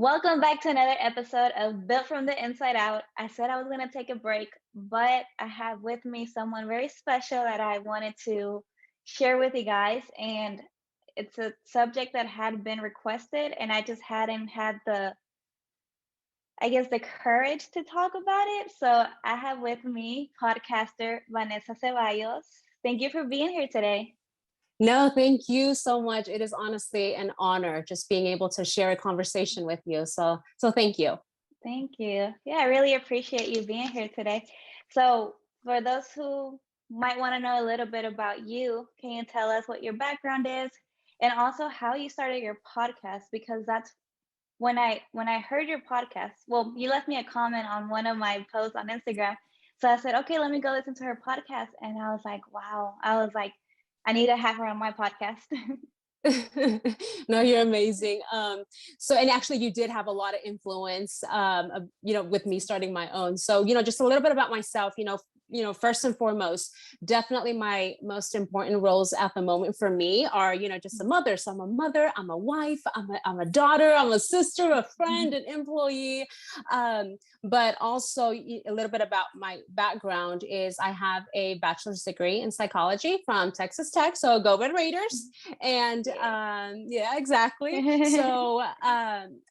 Welcome back to another episode of Built from the Inside Out. I said I was going to take a break, but I have with me someone very special that I wanted to share with you guys. And it's a subject that had been requested, and I just hadn't had the courage to talk about it. So I have with me podcaster Vanessa Cevallos. Thank you for being here today. No, thank you so much. It is honestly an honor just being able to share a conversation with you. So thank you. Thank you. Yeah, I really appreciate you being here today. So, for those who might want to know a little bit about you, can you tell us what your background is and also how you started your podcast? Because that's when I heard your podcast. Well, you left me a comment on one of my posts on Instagram. So I said, "Okay, let me go listen to her podcast." And I was like, "Wow." I was like, "I need to have her on my podcast." No, you're amazing. And actually you did have a lot of influence, with me starting my own. So, just a little bit about myself, first and foremost, definitely my most important roles at the moment for me are, just a mother. So I'm a mother, I'm a wife, I'm a daughter, I'm a sister, a friend, an employee. But also a little bit about my background is I have a bachelor's degree in psychology from Texas Tech. So go Red Raiders. And yeah, exactly. So,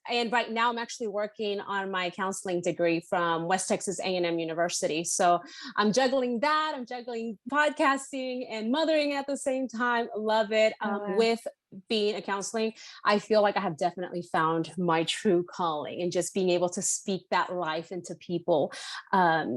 and right now I'm actually working on my counseling degree from West Texas A&M University. So I'm juggling that. I'm juggling podcasting and mothering at the same time. Love it. Wow. With being a counseling, I feel like I have definitely found my true calling and just being able to speak that life into people.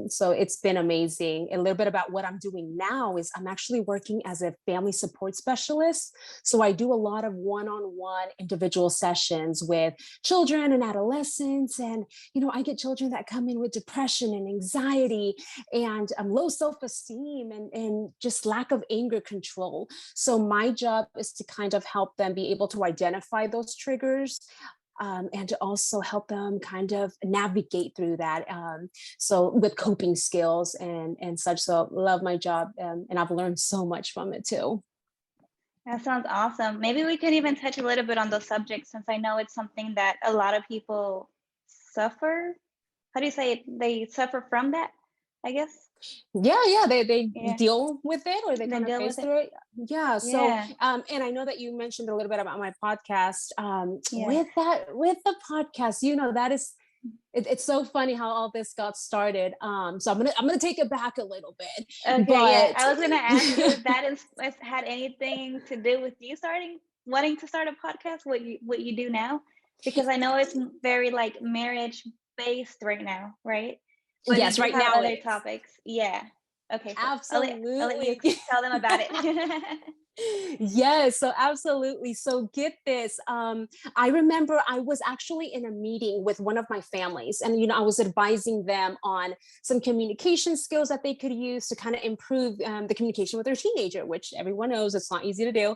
So it's been amazing. A little bit about what I'm doing now is I'm actually working as a family support specialist. So I do a lot of one-on-one individual sessions with children and adolescents. And, I get children that come in with depression and anxiety and low self-esteem and just lack of anger control. So my job is to kind of help them be able to identify those triggers, and to also help them kind of navigate through that. So with coping skills and such. So love my job, and I've learned so much from it too. That sounds awesome. Maybe we could even touch a little bit on those subjects since I know it's something that a lot of people suffer. How do you say it? They suffer from that, I guess. Yeah, they Yeah, deal with it, or they they kind of deal face with it. through it. Yeah. So, Yeah, and I know that you mentioned a little bit about my podcast. yes. With the podcast, that is, it's so funny how all this got started. So I'm gonna take it back a little bit, Okay, yeah. but I was gonna ask you if that has had anything to do with you wanting to start a podcast, what you do now, because I know it's very like marriage based right now, right? But you yes, do right have now other it is. topics. Yeah. Okay, so I'll let you Absolutely. tell them about it. Yes, so absolutely. So get this. I remember I was actually in a meeting with one of my families, and I was advising them on some communication skills that they could use to kind of improve the communication with their teenager, which everyone knows it's not easy to do.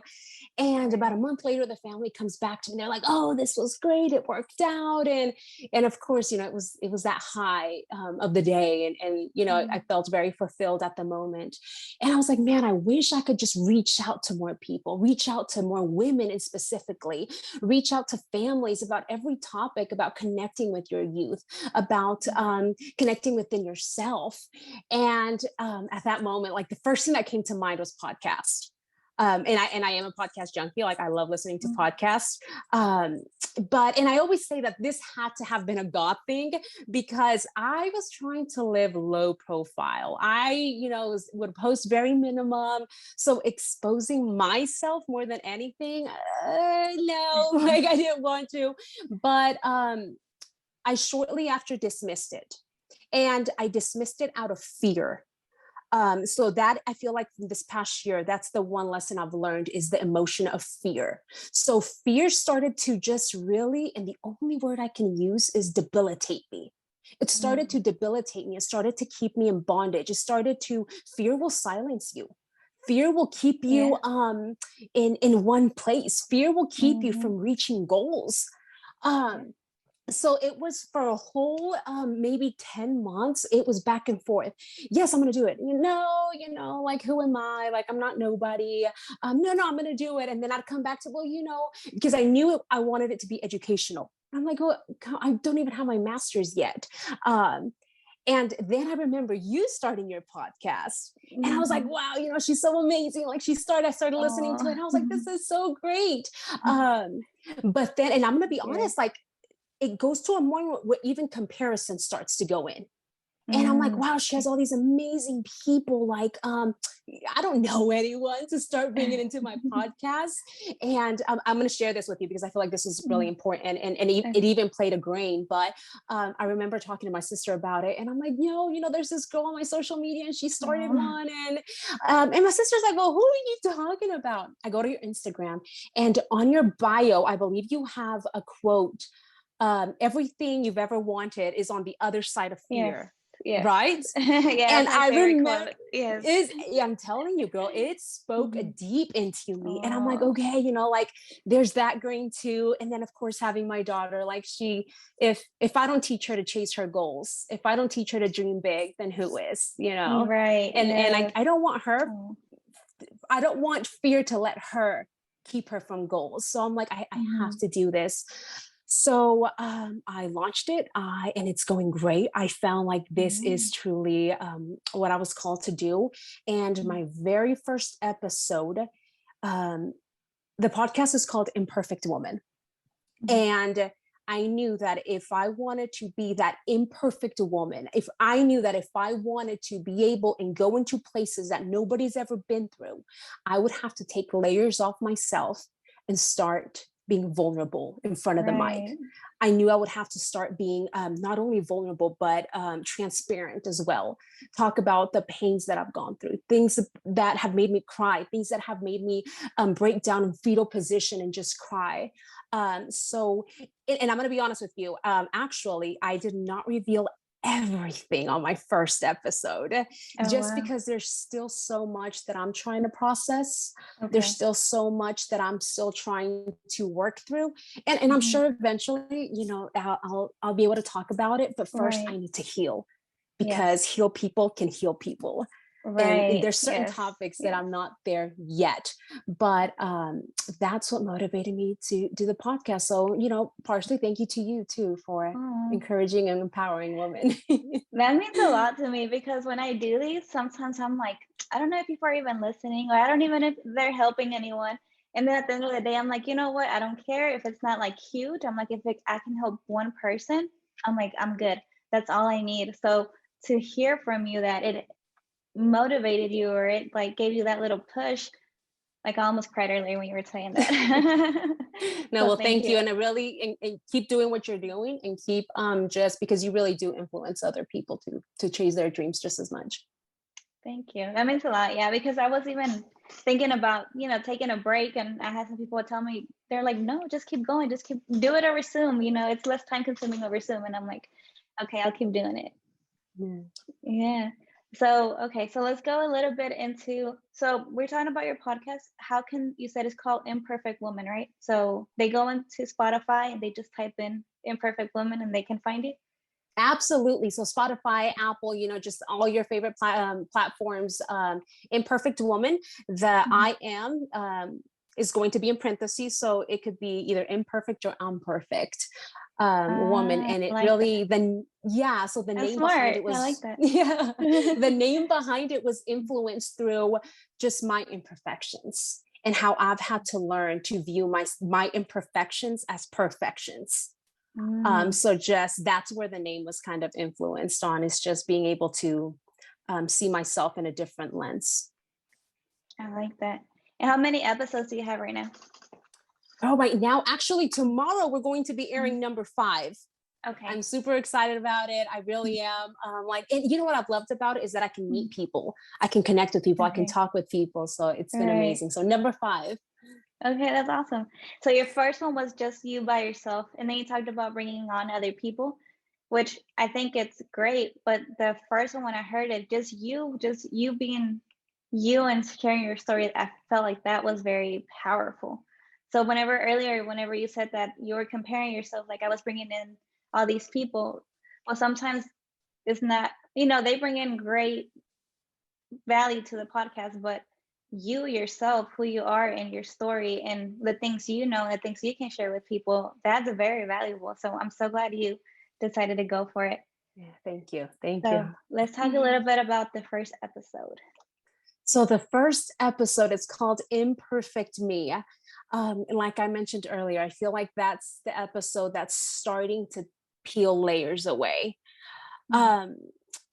And about a month later, the family comes back to me. They're like, "Oh, this was great. It worked out." And of course, it was that high of the day, and I Mhm. felt very fulfilled at the moment. And I was like, man, I wish I could just reach out to more people, reach out to more women, and specifically reach out to families about every topic, about connecting with your youth, about connecting within yourself. And at that moment, like the first thing that came to mind was podcast. And I am a podcast junkie. Like I love listening to Mhm. podcasts. And I always say that this had to have been a God thing because I was trying to live low profile. Would post very minimum. So exposing myself more than anything, no, like I didn't want to. But I shortly after dismissed it. And I dismissed it out of fear. So that I feel like this past year, that's the one lesson I've learned is the emotion of fear. So fear started to just really, and the only word I can use is debilitate me. It started to debilitate me. It started to keep me in bondage. Fear will silence you. Fear will keep Yeah. you in one place. Fear will keep you Mhm. from reaching goals. Um, so it was for a whole maybe 10 months. It was back and forth. Yes, I'm going to do it. Like, who am I? Like, I'm not nobody. No, I'm going to do it. And then I'd come back to, because I knew I wanted it to be educational. I'm like, oh, I don't even have my master's yet. Um, and then I remember you starting your podcast. And I was like, Mhm. wow, she's so amazing. Like I started listening to it. And I was like, this Oh. is so great. Um, but then, and I'm going to be Yeah. honest, like it goes to a moment where even comparison starts to go in. And I'm like, Mm. wow, she has all these amazing people. Like, I don't know anyone to start bringing into my podcast. And I'm going to share this with you because I feel like this is really Mhm. important. And it even played a grain. But I remember talking to my sister about it. And I'm like, there's this girl on my social media and she started Oh. one. And my sister's like, well, who are you talking about? I go to your Instagram, and on your bio, I believe you have a quote. Everything you've ever wanted is on the other side of Yes. fear, Yes. right? Yeah, And that's my I favorite remember quote. Yes. I'm telling you, girl, it spoke Mhm. deep into me. And I'm like, Oh. okay, like there's that grain too. And then of course having my daughter, like if I don't teach her to chase her goals, if I don't teach her to dream big, then who is, Right. And Yes. I don't want her, Oh. I don't want fear to let her keep her from goals. So I'm like, I have Mhm. to do this. So I launched it and it's going great. I found like this is Mm. truly what I was called to do. And Mhm. my very first episode, um, the podcast is called Imperfect Woman. Mhm. And I knew that if I wanted to be that imperfect woman, if I knew that if I wanted to be able and go into places that nobody's ever been through, I would have to take layers off myself and start being vulnerable in front of the mic. Right. I knew I would have to start being not only vulnerable, but transparent as well. Talk about the pains that I've gone through, things that have made me cry, things that have made me break down in fetal position and just cry. So, and I'm going to be honest with you, actually, I did not reveal everything on my first episode Oh, just wow. because there's still so much that I'm trying to process. There's Okay. still so much that I'm still trying to work through. And I'm Mhm. sure eventually, I'll be able to talk about it. But first I Right. need to heal, because Yes. heal people can heal people. And Right. there's certain Yes. topics that Yes. I'm not there yet, but that's what motivated me to do the podcast. So partially thank you to you too for Oh. encouraging and empowering women. That means a lot to me because when I do these, sometimes I'm like, I don't know if people are even listening, or I don't even know if they're helping anyone. And then at the end of the day, I'm like, you know what? I don't care if it's not like huge. I'm like, I can help one person, I'm like, I'm good. That's all I need. So to hear from you that it motivated you, or it like gave you that little push, like I almost cried earlier when you were saying that. No, So well, thank thank you. you. And I really, and keep doing what you're doing, and keep just because you really do influence other people to chase their dreams just as much. Thank you. That means a lot. Yeah, because I was even thinking about, taking a break, and I had some people tell me, they're like, no, just keep going, just keep do it over Zoom. It's less time consuming over Zoom. And I'm like, okay, I'll keep doing it. Yeah. Yeah. So, okay, so let's go a little bit into, so we're talking about your podcast. How can, you said it's called Imperfect Woman, right? So they go into Spotify and they just type in Imperfect Woman and they can find you. Absolutely. So Spotify, Apple, just all your favorite platforms. Imperfect Woman. The Mhm. I am is going to be in parentheses, so it could be either imperfect or imperfect woman. Ah, And I it like that. really then yeah. So the That's name behind smart. it I like was that. yeah. The name behind it was influenced through just my imperfections and how I've had to learn to view my imperfections as perfections. Mm, So just that's where the name was kind of influenced on, is just being able to see myself in a different lens. I like that. And how many episodes do you have right now? Oh, right now, actually, tomorrow we're going to be Mhm. airing number 5. I'm Okay. super excited about it. I Mm. really am. And you know what I've loved about it is that I can meet Mhm. people. I can connect with people. I can Okay. talk with people. So it's All been right. amazing. So number 5. Okay, that's awesome. So your first one was just you by yourself, and then you talked about bringing on other people, which I think it's great. But the first one, when I heard it, just you being you and sharing your story, I felt like that was very powerful. So whenever you said that you were comparing yourself, like I was bringing in all these people, well, sometimes it's not, they bring in great value to the podcast, but you yourself, who you are and your story and the things you know and the things you can share with people, that's very valuable. So I'm so glad you decided to go for it. Yeah, thank you. Thank So you. let's talk a little bit about the first episode. So the first episode is called Imperfect Me. And like I mentioned earlier, I feel like that's the episode that's starting to peel layers away. Mhm. Um,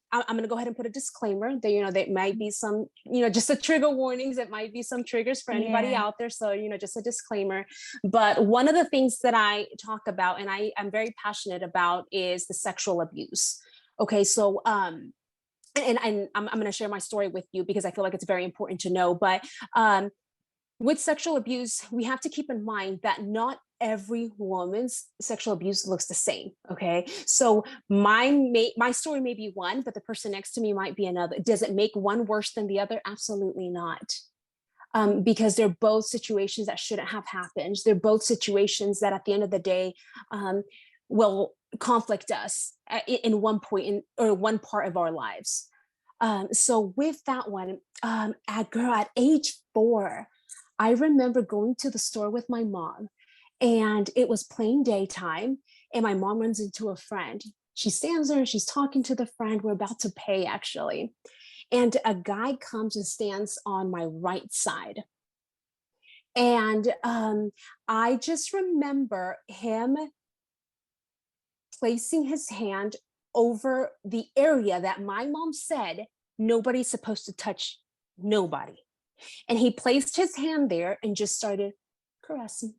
I'm going to go ahead and put a disclaimer that, there might be some, just a trigger warnings. It might be some triggers for anybody Yeah. out there. So, just a disclaimer. But one of the things that I talk about and I'm very passionate about is the sexual abuse. Okay. So, and I'm going to share my story with you because I feel like it's very important to know. But with sexual abuse, we have to keep in mind that not every woman's sexual abuse looks the same. Okay, so my story may be one, but the person next to me might be another. Does it make one worse than the other? Absolutely not. Because they're both situations that shouldn't have happened. They're both situations that, at the end of the day, will conflict us in one point or one part of our lives. So with that one, at age 4, I remember going to the store with my mom, and it was plain daytime, and my mom runs into a friend. She stands there and she's talking to the friend. We're about to pay, actually. And a guy comes and stands on my right side. And I just remember him placing his hand over the area that my mom said nobody's supposed to touch, nobody. And he placed his hand there and just started caressing,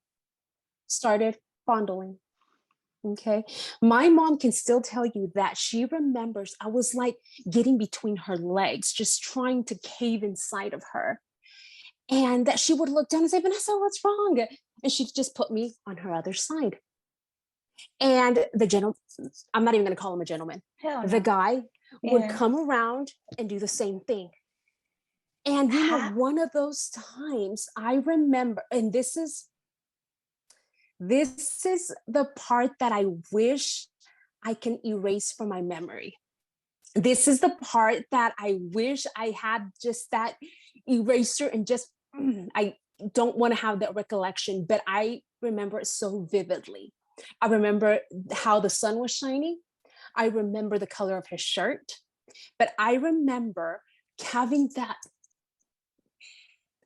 started fondling. Okay. My mom can still tell you that she remembers I was like getting between her legs, just trying to cave inside of her. And that she would look down and say, Vanessa, what's wrong? And she'd just put me on her other side. And the gentleman, I'm not even going to call him a gentleman, Hell the no. guy would Yeah. come around and do the same thing. And, Ha- one of those times I remember, and this is the part that I wish I can erase from my memory. This is the part that I wish I had just that eraser and just, I don't want to have that recollection, but I remember it so vividly. I remember how the sun was shining. I remember the color of his shirt, but I remember having that.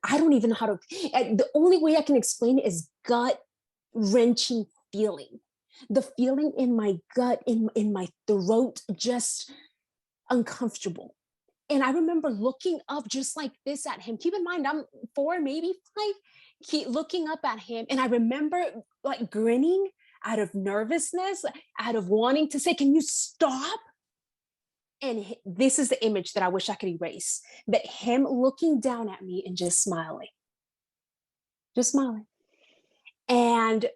I don't even know how to, the only way I can explain it is gut wrenching feeling. The feeling in my gut, in my throat, just uncomfortable. And I remember looking up just like this at him. Keep in mind, I'm 4, maybe 5. Keep looking up at him. And I remember like grinning out of nervousness, out of wanting to say, can you stop? And this is the image that I wish I could erase, that him looking down at me and just smiling. Just smiling. And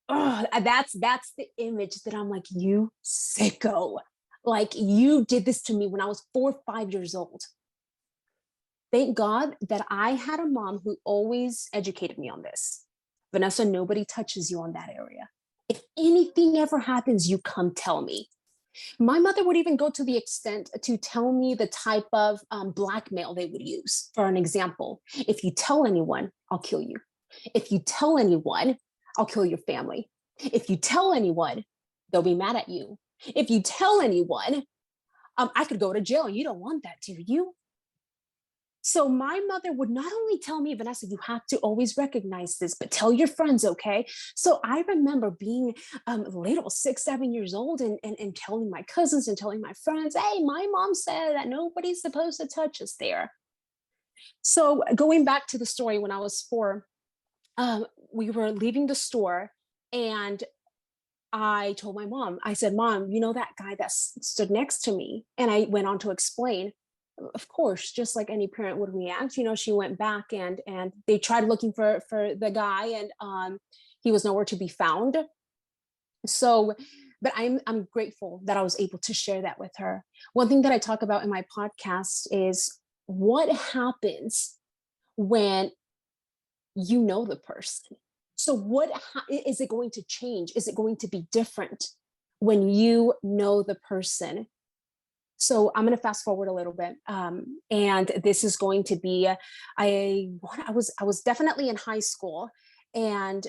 that's the image that I'm like, you sicko. Like, you did this to me when I was 4 or 5 years old. Thank God that I had a mom who always educated me on this. Vanessa, nobody touches you on that area. If anything ever happens, you come tell me. My mother would even go to the extent to tell me the type of blackmail they would use. For an example, if you tell anyone, I'll kill you. If you tell anyone, I'll kill your family. If you tell anyone, they'll be mad at you. If you tell anyone, I could go to jail. You don't want that, do you? So my mother would not only tell me, Vanessa, you have to always recognize this, but tell your friends, okay? So I remember being little, 6, 7 years old, and telling my cousins and telling my friends, hey, my mom said that nobody's supposed to touch us there. So going back to the story, when I was 4, we were leaving the store, and I told my mom, I said, Mom, you know that guy that stood next to me? And I went on to explain, of course, just like any parent would react. She went back and they tried looking for the guy, and he was nowhere to be found. So, but I'm grateful that I was able to share that with her. One thing that I talk about in my podcast is what happens when you know the person. So is it going to change? Is it going to be different when you know the person So I'm going to fast forward a little bit, and this is going to be I was definitely in high school, and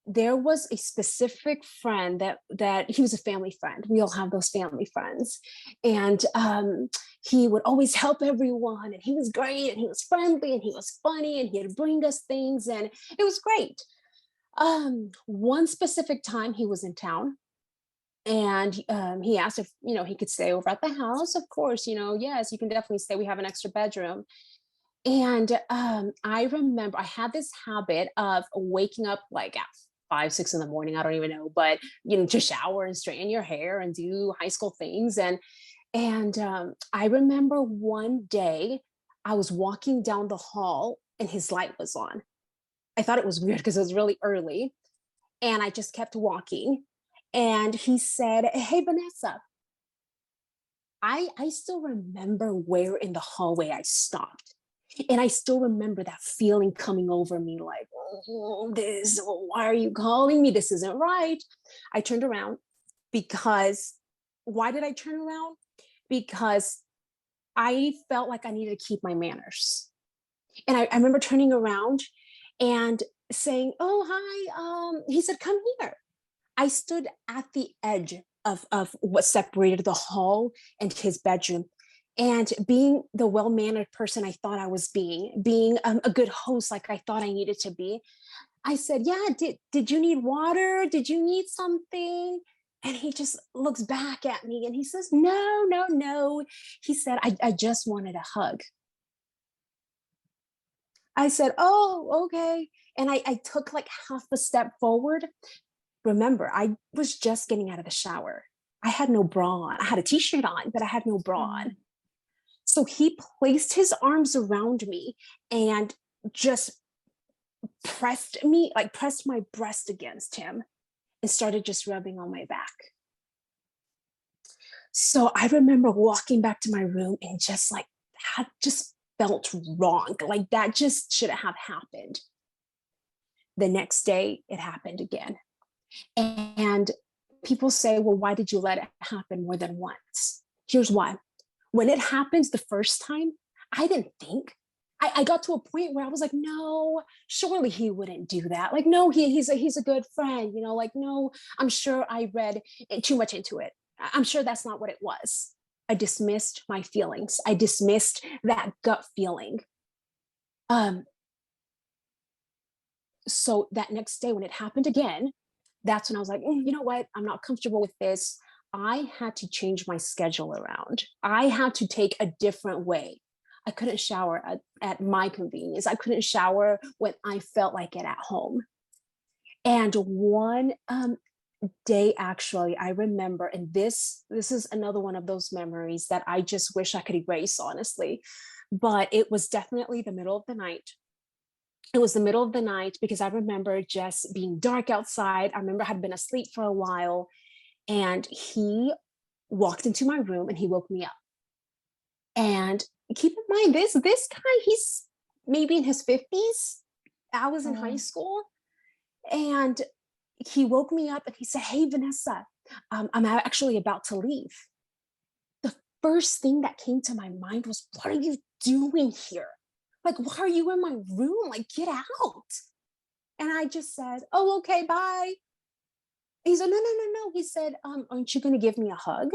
there was a specific friend that he was a family friend. We all have those family friends, and he would always help everyone, and he was great, and he was friendly, and he was funny, and he'd bring us things, and it was great. One specific time he was in town, and he asked if he could stay over at the house. Of course, yes, you can definitely stay. We have an extra bedroom. And I remember I had this habit of waking up like at 5, 6 in the morning. I don't even know, but to shower and straighten your hair and do high school things. And I remember one day I was walking down the hall and his light was on. I thought it was weird because it was really early, and I just kept walking. And he said, "Hey, Vanessa." I still remember where in the hallway I stopped. And I still remember that feeling coming over me like, oh, why are you calling me? This isn't right. I turned around because, why did I turn around? Because I felt like I needed to keep my manners. And I remember turning around and saying, "Oh, hi." He said, "Come here." I stood at the edge of what separated the hall and his bedroom. And being the well mannered person I thought I was being a good host like I thought I needed to be, I said, "Yeah, did you need water? Did you need something?" And he just looks back at me and he says, "No, no, no." He said, I just wanted a hug." I said, "Oh, okay." And I took like half a step forward. Remember, I was just getting out of the shower. I had no bra on. I had a t-shirt on, but I had no bra on. Mm. So he placed his arms around me and just pressed my breast against him and started just rubbing on my back. So I remember walking back to my room and just like that just felt wrong. Like that just shouldn't have happened. The next day, it happened again. And people say, "Well, why did you let it happen more than once?" Here's why. When it happens the first time, I didn't think. I got to a point where I was like, "No, surely he wouldn't do that. Like, no, he's a good friend, like, no, I'm sure I read too much into it. I'm sure that's not what it was." I dismissed my feelings. I dismissed that gut feeling. Um, so that next day when it happened again, that's when I was like, you know what? I'm not comfortable with this. I had to change my schedule around. I had to take a different way. I couldn't shower at my convenience. I couldn't shower when I felt like it at home. And one day, actually, I remember, and this is another one of those memories that I just wish I could erase, honestly. But it was definitely the middle of the night. It was the middle of the night because I remember just being dark outside. I remember I had been asleep for a while, and he walked into my room and he woke me up. And keep in mind, this guy, he's maybe in his 50s. I was in high Oh, school, and he woke me up and he said, "Hey, Vanessa, I'm actually about to leave." The first thing that came to my mind was, "What are you doing here? Like, why are you in my room? Like, get out." And I just said, "Oh, okay, bye." He said, "No, no, no, no." He said, "Aren't you going to give me a hug?"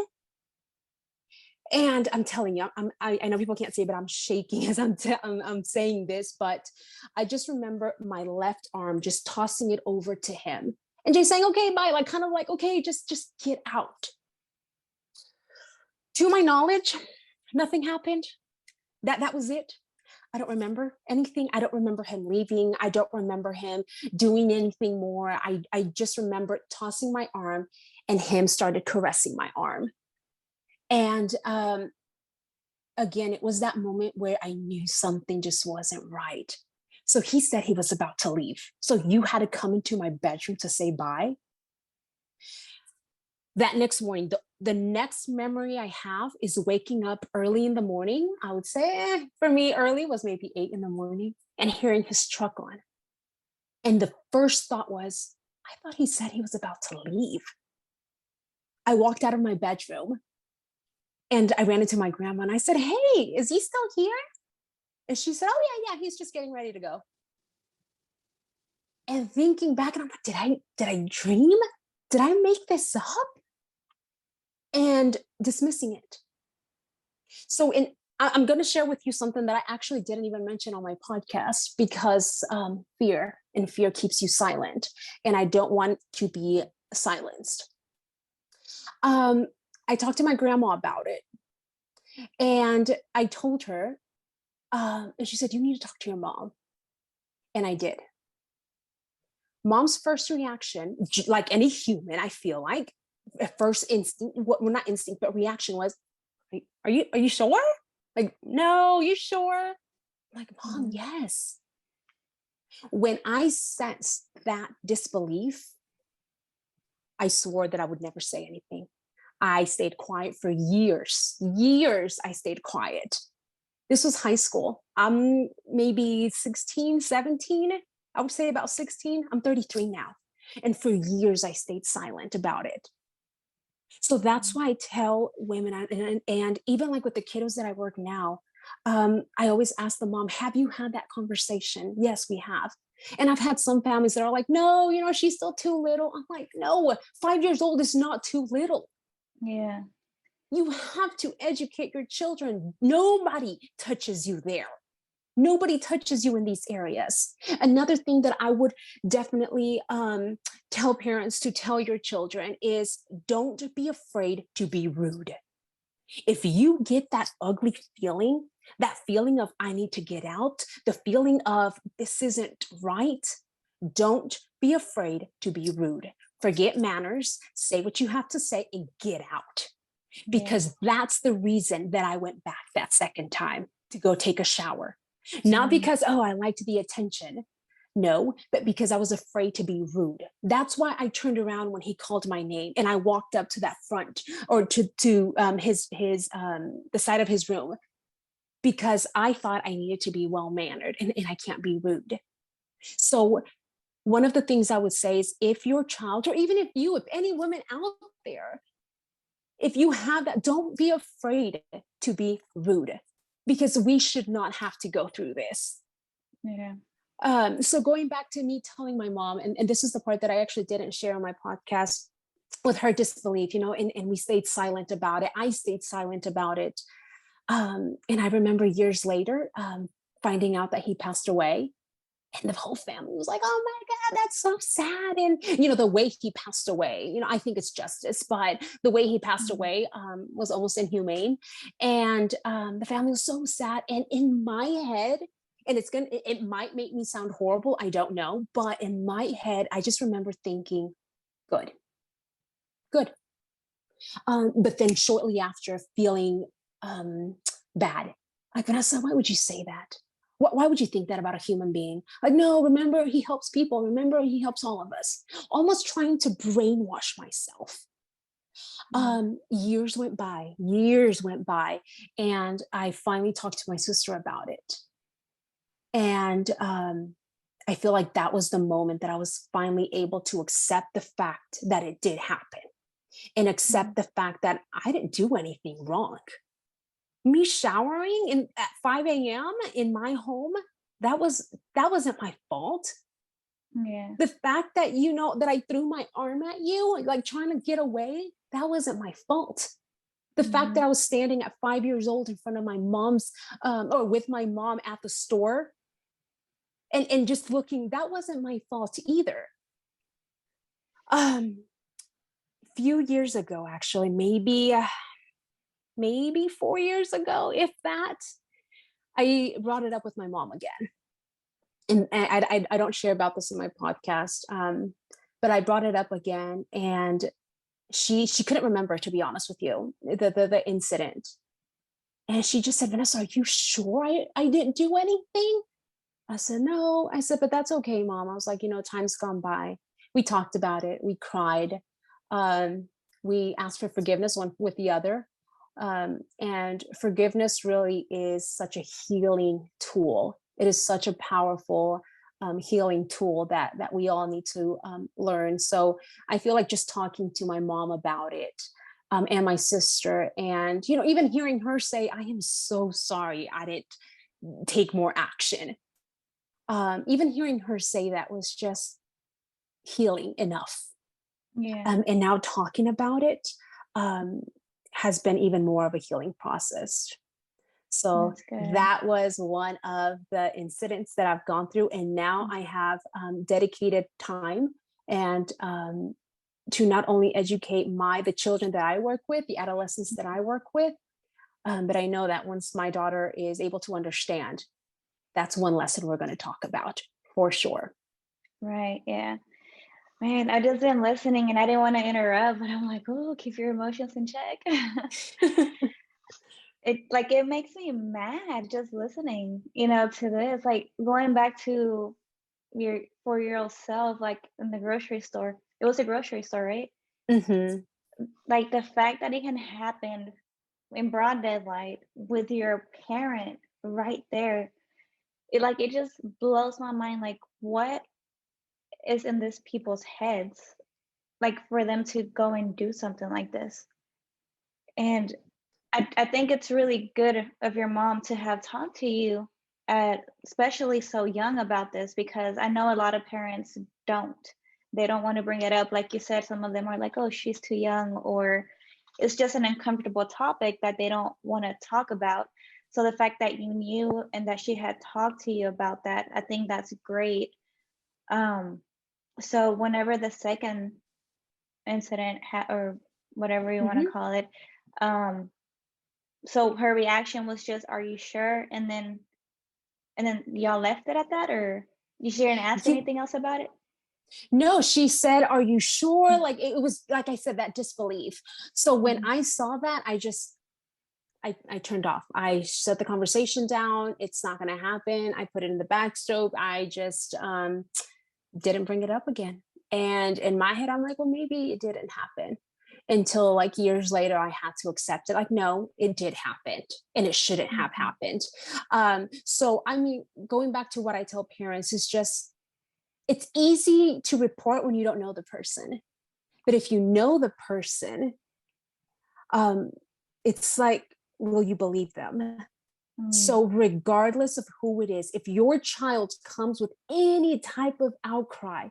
And I'm telling you, I know people can't see it, but I'm shaking as I'm saying this. But I just remember my left arm just tossing it over to him and just saying, "Okay, bye." Like, kind of like, "Okay, just get out." To my knowledge, nothing happened. That was it. I don't remember anything. I don't remember him leaving. I don't remember him doing anything more. I just remember tossing my arm and him started caressing my arm. And again, it was that moment where I knew something just wasn't right. So he said he was about to leave. So you had to come into my bedroom to say bye. That next morning, the next memory I have is waking up early in the morning. I would say for me, early was maybe 8 in the morning, and hearing his truck on. And the first thought was, I thought he said he was about to leave. I walked out of my bedroom And I ran into my grandma and I said, hey, is he still here? And she said, oh yeah, he's just getting ready to go. And thinking back, and I'm like, did I dream? Did I make this up? And dismissing it. So I'm going to share with you something that I actually didn't even mention on my podcast, because fear keeps you silent. And I don't want to be silenced. I talked to my grandma about it, and I told her, and she said, you need to talk to your mom. And I did. Mom's first reaction, like any human, I feel like, first instinct, well, not instinct, but reaction was, are you sure? Like, no, you sure? Like, Mom, yes. When I sensed that disbelief, I swore that I would never say anything. I stayed quiet for years. I stayed quiet. This was high school. I'm maybe 16, 17. I would say about 16. I'm 33 now. And for years, I stayed silent about it. So that's why I tell women, and even like with the kiddos that I work now, I always ask the mom, have you had that conversation? Yes, we have. And I've had some families that are like, no, she's still too little. I'm like, no, 5 years old is not too little. Yeah. You have to educate your children. Nobody touches you there. Nobody touches you in these areas. Another thing that I would definitely tell parents to tell your children is, don't be afraid to be rude. If you get that ugly feeling, that feeling of I need to get out, the feeling of this isn't right, don't be afraid to be rude. Forget manners, say what you have to say, and get out. Because that's the reason that I went back that second time to go take a shower. Not because, oh, I liked the attention. No, but because I was afraid to be rude. That's why I turned around when he called my name and I walked up to that front, or to the side of his room, because I thought I needed to be well-mannered, and I can't be rude. So one of the things I would say is, if your child, or even if any woman out there, if you have that, don't be afraid to be rude, because we should not have to go through this. Yeah. So going back to me telling my mom, and this is the part that I actually didn't share on my podcast, with her disbelief, and we stayed silent about it. I stayed silent about it. And I remember years later finding out that he passed away. And the whole family was like, oh my God, that's so sad. And, the way he passed away, I think it's justice, but the way he passed away was almost inhumane. And the family was so sad. And in my head, and it might make me sound horrible, I don't know, but in my head, I just remember thinking, good. But then shortly after, feeling bad. Like, Vanessa, why would you say that? Why would you think that about a human being? Like, no, remember, he helps people. Remember, he helps all of us. Almost trying to brainwash myself. Years went by, and I finally talked to my sister about it. And I feel like that was the moment that I was finally able to accept the fact that it did happen, and accept the fact that I didn't do anything wrong. Me showering at 5 a.m. in my home, that wasn't my fault. Yeah. The fact that, that I threw my arm at you, like trying to get away, that wasn't my fault. The fact that I was standing at 5 years old in front of my mom's, or with my mom at the store, and just looking, that wasn't my fault either. Few years ago, actually, maybe 4 years ago, if that, I brought it up with my mom again. And I don't share about this in my podcast, but I brought it up again, and she couldn't remember, to be honest with you, the incident. And she just said, Vanessa, are you sure I didn't do anything? I said, no. I said, but that's okay, Mom. I was like, time's gone by. We talked about it. We cried. We asked for forgiveness one with the other. And forgiveness really is such a healing tool. It is such a powerful healing tool that we all need to learn. So I feel like just talking to my mom about it and my sister. And, even hearing her say, I am so sorry I didn't take more action. Even hearing her say that was just healing enough. Yeah, And now talking about it um, has been even more of a healing process. So that's good. that was one of the incidents that I've gone through. And now I have dedicated time and to not only educate the children that I work with, the adolescents that I work with, but I know that once my daughter is able to understand, that's one lesson we're going to talk about for sure. Right, yeah. Man, I just been listening and I didn't want to interrupt, but I'm like, oh, keep your emotions in check. It makes me mad just listening, to this. Like going back to your 4-year-old self, like in the grocery store. It was a grocery store, right? Hmm. Like the fact that it can happen in broad daylight with your parent right there. It just blows my mind. Like what is in these people's heads? Like for them to go and do something like this. And I think it's really good of your mom to have talked to you at especially so young about this because I know a lot of parents don't. They don't want to bring it up. Like you said, some of them are like, oh, she's too young, or it's just an uncomfortable topic that they don't want to talk about. So the fact that you knew and that she had talked to you about that, I think that's great. Um, so whenever the second incident or whatever you want to Hmm. call it, um, so her reaction was just, "Are you sure?" And then y'all left it at that, or she didn't ask Yeah, anything else about it? no, she said, "Are you sure?" Like it was, like I said, that disbelief. So when Mhm. I saw that, I turned off. I shut the conversation down. It's not going to happen. I put it in the back stove. I just didn't bring it up again. And in my head, I'm like, well, maybe it didn't happen until like years later, I had to accept it. Like, no, it did happen and it shouldn't have Mhm. happened. So, I mean, going back to what I tell parents is just, it's easy to report when you don't know the person. But if you know the person, um, it's like, will you believe them? Mm. So, regardless of who it is, if your child comes with any type of outcry,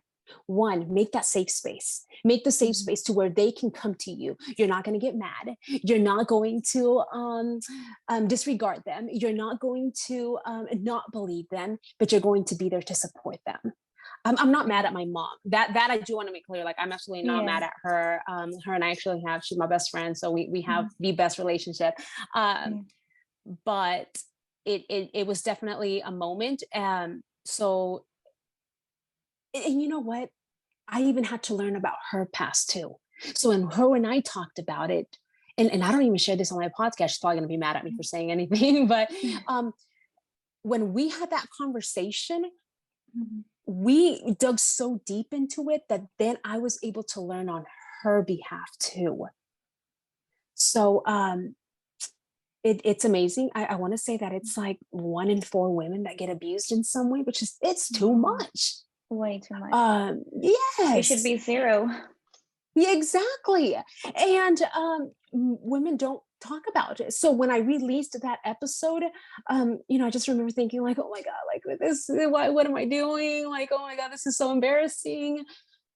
one, make that safe space. Make the safe Mhm. space to where they can come to you. You're not going to get mad. You're not going to disregard them. You're not going to not believe them, but you're going to be there to support them. I'm not mad Right. at my mom. That I do want to make clear. Like I'm absolutely not Yeah. mad at her. Her and I actually she's my best friend, so we have Mhm. the best relationship. Um, Yeah. but it was definitely a moment. So and you know what? I even had to learn about her past too. So when her and I talked about it, and I don't even share this on my podcast, she's probably gonna be mad at me for saying anything, but Mhm. um when we had that conversation, Mhm. we dug so deep into it that then I was able to learn on her behalf too. So it's amazing. I want to say that it's like 1 in 4 women that get abused in some way, which is it's too Wow. much. Way too much. It should Yes, be 0. yeah, exactly. And women don't talk about it. So when I released that episode, I just remember thinking like, oh my God, like with this, what am I doing? Like, oh my God, this is so embarrassing.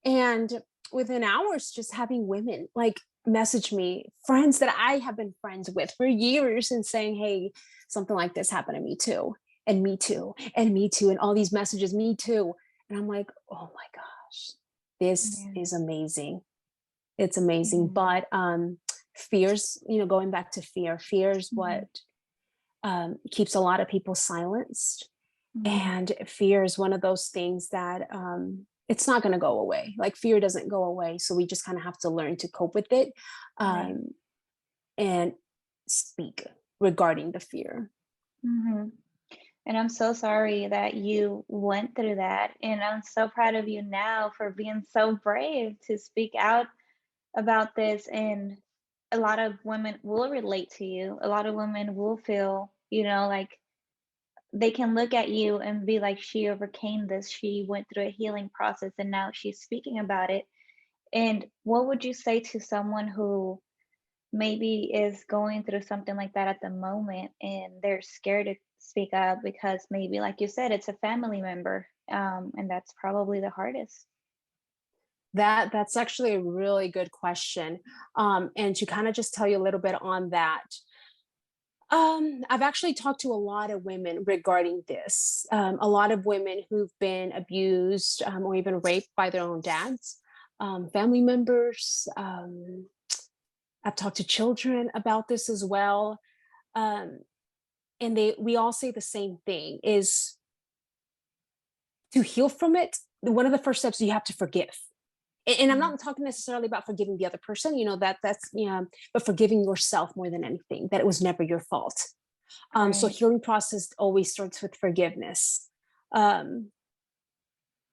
And within hours, just having women like message me, friends that I have been friends with for years, and saying, hey, something like this happened to me too, and me too, and me too, and all these messages, me too. And I'm like, oh my gosh, this Yeah. is amazing. It's amazing. Yeah. But fears, going back to fear is what Mhm. keeps a lot of people silenced. Mhm. And fear is one of those things that it's not going to go away. Like fear doesn't go away. So we just kind of have to learn to cope with it, Right. um, and speak regarding the fear. Mhm. And I'm so sorry that you went through that. And I'm so proud of you now for being so brave to speak out about this. And a lot of women will relate to you. A lot of women will feel, like they can look at you and be like, she overcame this. She went through a healing process and now she's speaking about it. And what would you say to someone who maybe is going through something like that at the moment and they're scared to speak up because maybe, like you said, it's a family member, and that's probably the hardest. That's actually a really good question. And to kind of just tell you a little bit on that, I've actually talked to a lot of women regarding this. A lot of women who've been abused or even raped by their own dads, family members. I've talked to children about this as well, um, and we all say the same thing: is to heal from it. One of the first steps, you have to forgive. And I'm Mm, not talking necessarily about forgiving the other person, that's but forgiving yourself more than anything. That it was never your fault. So right. healing process always starts with forgiveness. Um,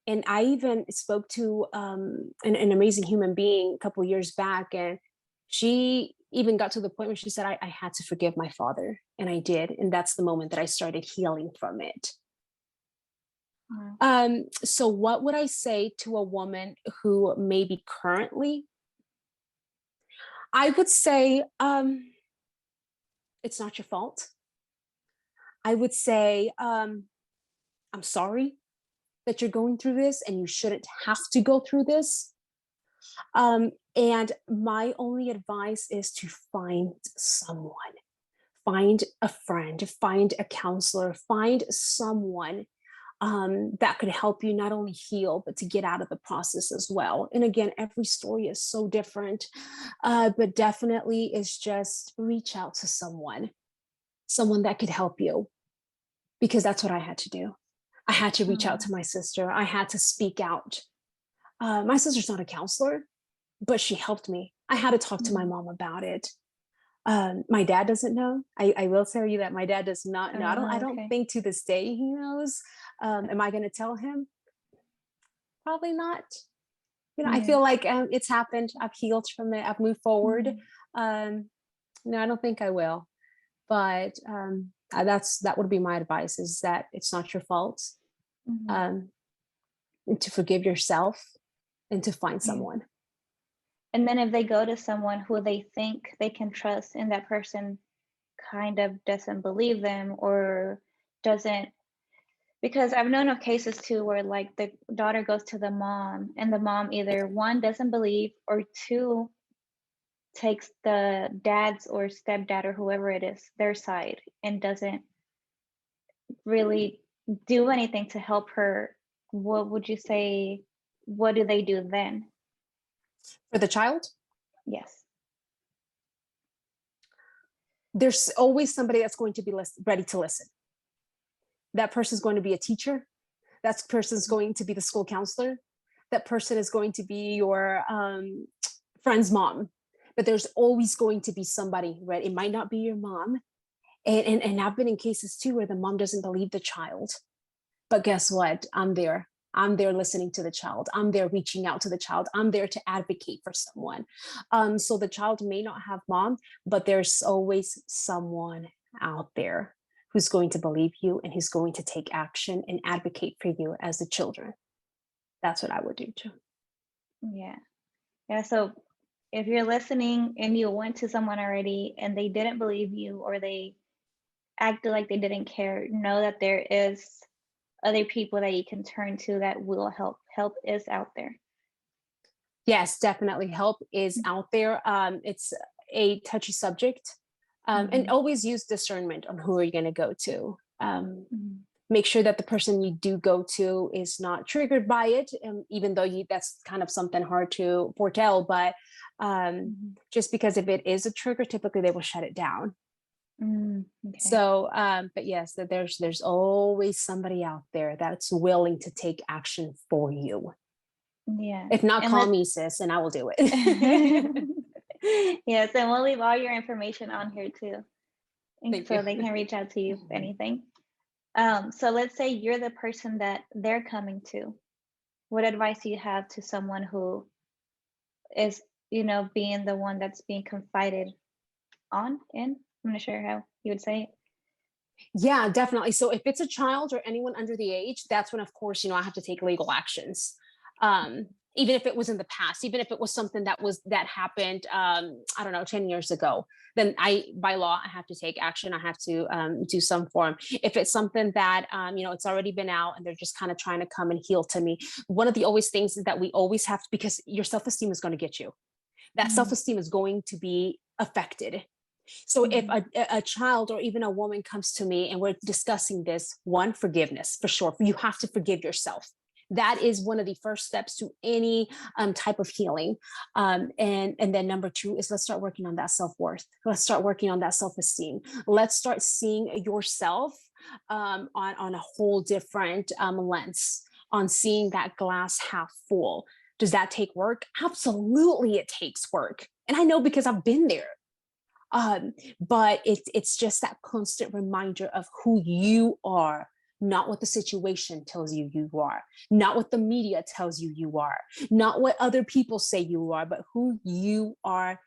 and I even spoke to an amazing human being a couple years back, and she even got to the point where she said, I had to forgive my father, and I did, and that's the moment that I started healing from it. Wow. So what would I say to a woman who maybe currently, I would say, it's not your fault. I would say, I'm sorry that you're going through this and you shouldn't have to go through this. And my only advice is to find someone, find a friend, find a counselor, find someone that could help you not only heal, but to get out of the process as well. And again, every story is so different, but definitely is just reach out to someone that could help you, because that's what I had to do. I had to reach out Mm, to my sister. I had to speak out. My sister's not a counselor, but she helped me. I had to talk to my mm. mom about it. My dad doesn't know. I will tell you that my dad does not know. I don't Okay. think to this day he knows. Am I going to tell him? Probably not. I Yeah. feel like it's happened. I've healed from it. I've moved forward. Mm, No, I don't think I will. But that would be my advice: is that it's not your fault. mhm. Um, and to forgive yourself and to find Yeah. someone. And then if they go to someone who they think they can trust and that person kind of doesn't believe them or doesn't, because I've known of cases too where like the daughter goes to the mom and the mom either one doesn't believe or two takes the dad's or stepdad or whoever it is their side and doesn't really do anything to help her. What would you say? What do they do then? For the child, Yes. there's always somebody that's going to be ready to listen. That person is going to be a teacher. That person is going to be the school counselor. That person is going to be your friend's mom. But there's always going to be somebody, right? It might not be your mom. And I've been in cases too where the mom doesn't believe the child. But guess what? I'm there. I'm there listening to the child. I'm there reaching out to the child. I'm there to advocate for someone. So the child may not have mom, but there's always someone out there who's going to believe you and who's going to take action and advocate for you as the children. That's what I would do too. Yeah. Yeah. So if you're listening and you went to someone already and they didn't believe you or they acted like they didn't care, know that there is other people that you can turn to that will help. Help is out there. Yes, definitely. Help is out there. It's a touchy subject. And Mm-hmm. always use discernment on who are you going to go to. Mm-hmm. Make sure that the person you do go to is not triggered by it, even though that's kind of something hard to foretell. But Mm-hmm. just because if it is a trigger, typically they will shut it down. Okay. So, but yes, that there's always somebody out there that's willing to take action for you. Yeah. If not, And call let's me, sis, and I will do it. yes, and we'll leave all your information on here too. And Thank you. so they can reach out to you if anything. So let's say you're the person that they're coming to. What advice do you have to someone who is, being the one that's being confided on in? I'm not sure how you would say it. Yeah, definitely. So if it's a child or anyone under the age, that's when, of course, I have to take legal actions. even if it was in the past, even if it was something that happened, I don't know, 10 years ago, then by law, I have to take action. I have to do some form. If it's something that, it's already been out and they're just kind of trying to come and heal to me, one of the always things is that we always have to, because your self-esteem is going to get you. That Mm-hmm. self-esteem is going to be affected. So if a child or even a woman comes to me and we're discussing this, one, forgiveness, for sure. You have to forgive yourself. That is one of the first steps to any type of healing. And then number two is, let's start working on that self-worth. Let's start working on that self-esteem. Let's start seeing yourself on a whole different lens, on seeing that glass half full. Does that take work? Absolutely, it takes work. And I know because I've been there. But it's just that constant reminder of who you are, not what the situation tells you you are, not what the media tells you you are, not what other people say you are, but who you are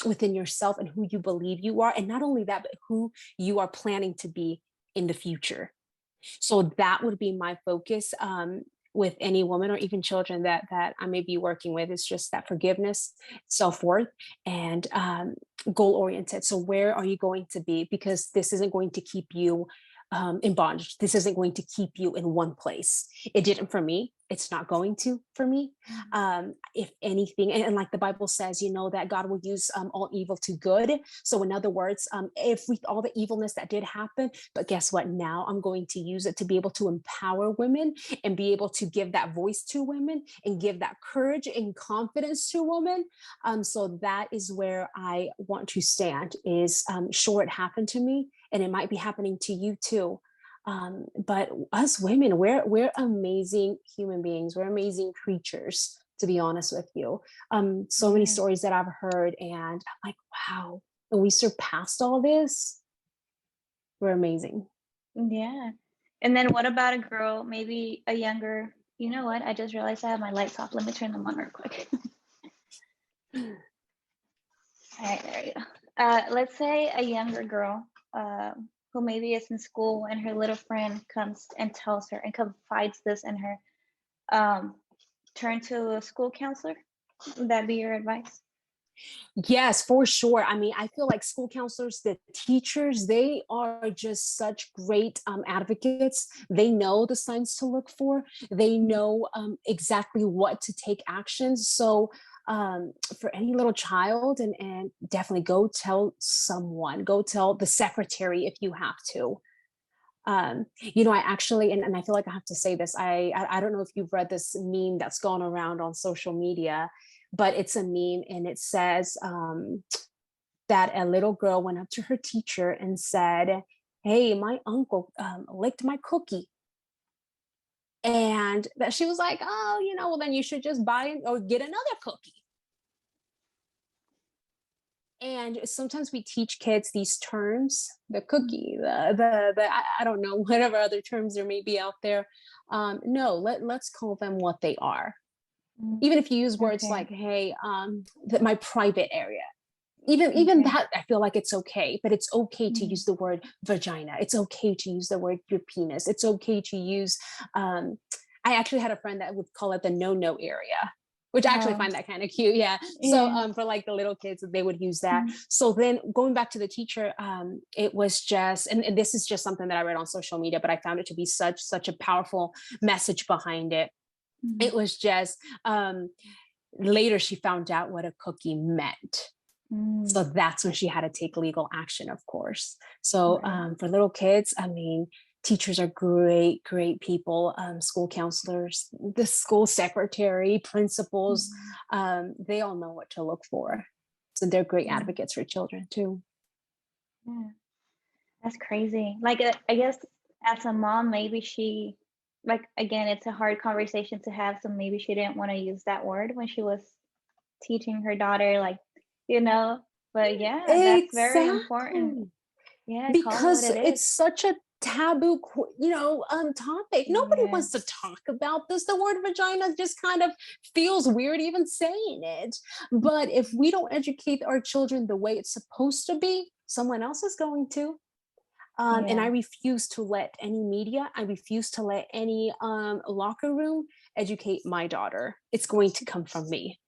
within yourself and who you believe you are. And not only that, but who you are planning to be in the future. So that would be my focus with any woman or even children that I may be working with, is just that forgiveness, self-worth, and goal oriented. So where are you going to be? Because this isn't going to keep you in bondage. This isn't going to keep you in one place. It didn't for me. It's not going to for me. If anything, and like the Bible says, that God will use all evil to good. So in other words, all the evilness that did happen, but guess what? Now I'm going to use it to be able to empower women and be able to give that voice to women and give that courage and confidence to women. So that is where I want to stand, is sure, it happened to me and it might be happening to you too. But us women, we're amazing human beings. We're amazing creatures, to be honest with you. So many stories that I've heard, and I'm like, wow, and we surpassed all this. We're amazing. Yeah. And then what about a girl, maybe a younger, you know what? I just realized I have my lights off. Let me turn them on real quick. All right, there you go. Let's say a younger girl who maybe is in school and her little friend comes and tells her and confides this in her. Turn to a school counselor. Would that be your advice? Yes, for sure. I mean, I feel like school counselors, the teachers, they are just such great advocates. They know the signs to look for. They know exactly what to take actions. So for any little child, and definitely go tell someone, go tell the secretary if you have to. I actually, and I feel like I have to say this, I don't know if you've read this meme that's gone around on social media, but it's a meme and it says that a little girl went up to her teacher and said, "Hey, my uncle licked my cookie." And that she was like, "Oh, well, then you should just buy or get another cookie." And sometimes we teach kids these terms, the cookie, the I don't know, whatever other terms there may be out there. No, let's call them what they are. Even if you use words like, "Hey, my private area." Even that, I feel like it's okay, but it's okay to use the word vagina. It's okay to use the word your penis. It's okay to use, I actually had a friend that would call it the no area, which I actually find that kind of cute. Yeah. So for like the little kids, they would use that. So then going back to the teacher, it was just, and this is just something that I read on social media, but I found it to be such a powerful message behind it. It was just, later she found out what a cookie meant. So that's when she had to take legal action, of course. So for little kids, I mean, teachers are great people, school counselors, the school secretary, principals, they all know what to look for. So they're great advocates for children too. Yeah, that's crazy. Like, I guess as a mom, maybe she, like, again, it's a hard conversation to have. So maybe she didn't want to use that word when she was teaching her daughter, like, but yeah, that's very important. Exactly. Yeah, call it what Because it is. it's such a taboo, topic. Nobody Yeah. wants to talk about this. The word vagina just kind of feels weird even saying it. But if we don't educate our children the way it's supposed to be, someone else is going to. And I Yeah. refuse to let any media, I refuse to let any locker room educate my daughter. It's going to come from me.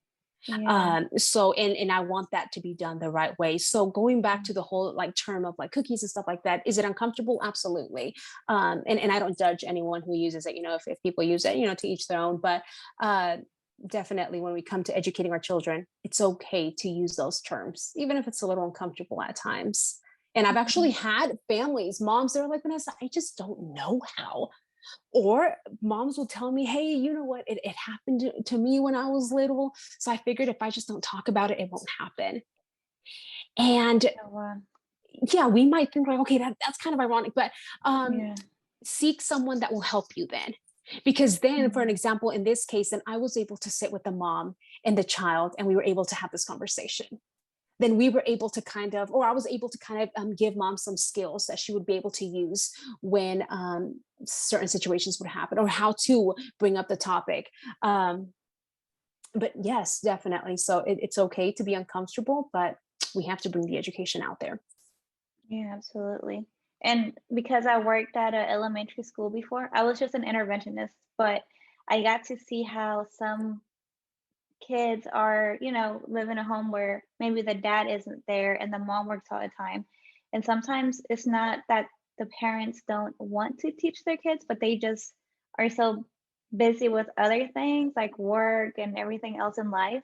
Yeah. So and I want that to be done the right way. So going back Mm. to the whole like term of like cookies and stuff like that, is it uncomfortable? Absolutely. And I don't judge anyone who uses it, if people use it, to each their own. But definitely when we come to educating our children, it's okay to use those terms, even if it's a little uncomfortable at times. And I've actually Mhm. had families, moms, they're like, Vanessa, I just don't know how. Or moms will tell me, hey, you know what? It happened to me when I was little. So I figured if I just don't talk about it, it won't happen. And Oh, wow. yeah, we might think like, okay, that's kind of ironic, but um, Yeah. seek someone that will help you then. Because then, for an Mhm. example, in this case, then I was able to sit with the mom and the child, and we were able to have this conversation. Then we were able to or I was able to kind of give mom some skills that she would be able to use when certain situations would happen, or how to bring up the topic. Um, but yes, definitely. So it's okay to be uncomfortable, but we have to bring the education out there. Yeah, absolutely. And because I worked at an elementary school before, I was just an interventionist, but I got to see how some kids are, live in a home where maybe the dad isn't there and the mom works all the time. And sometimes it's not that the parents don't want to teach their kids, but they just are so busy with other things like work and everything else in life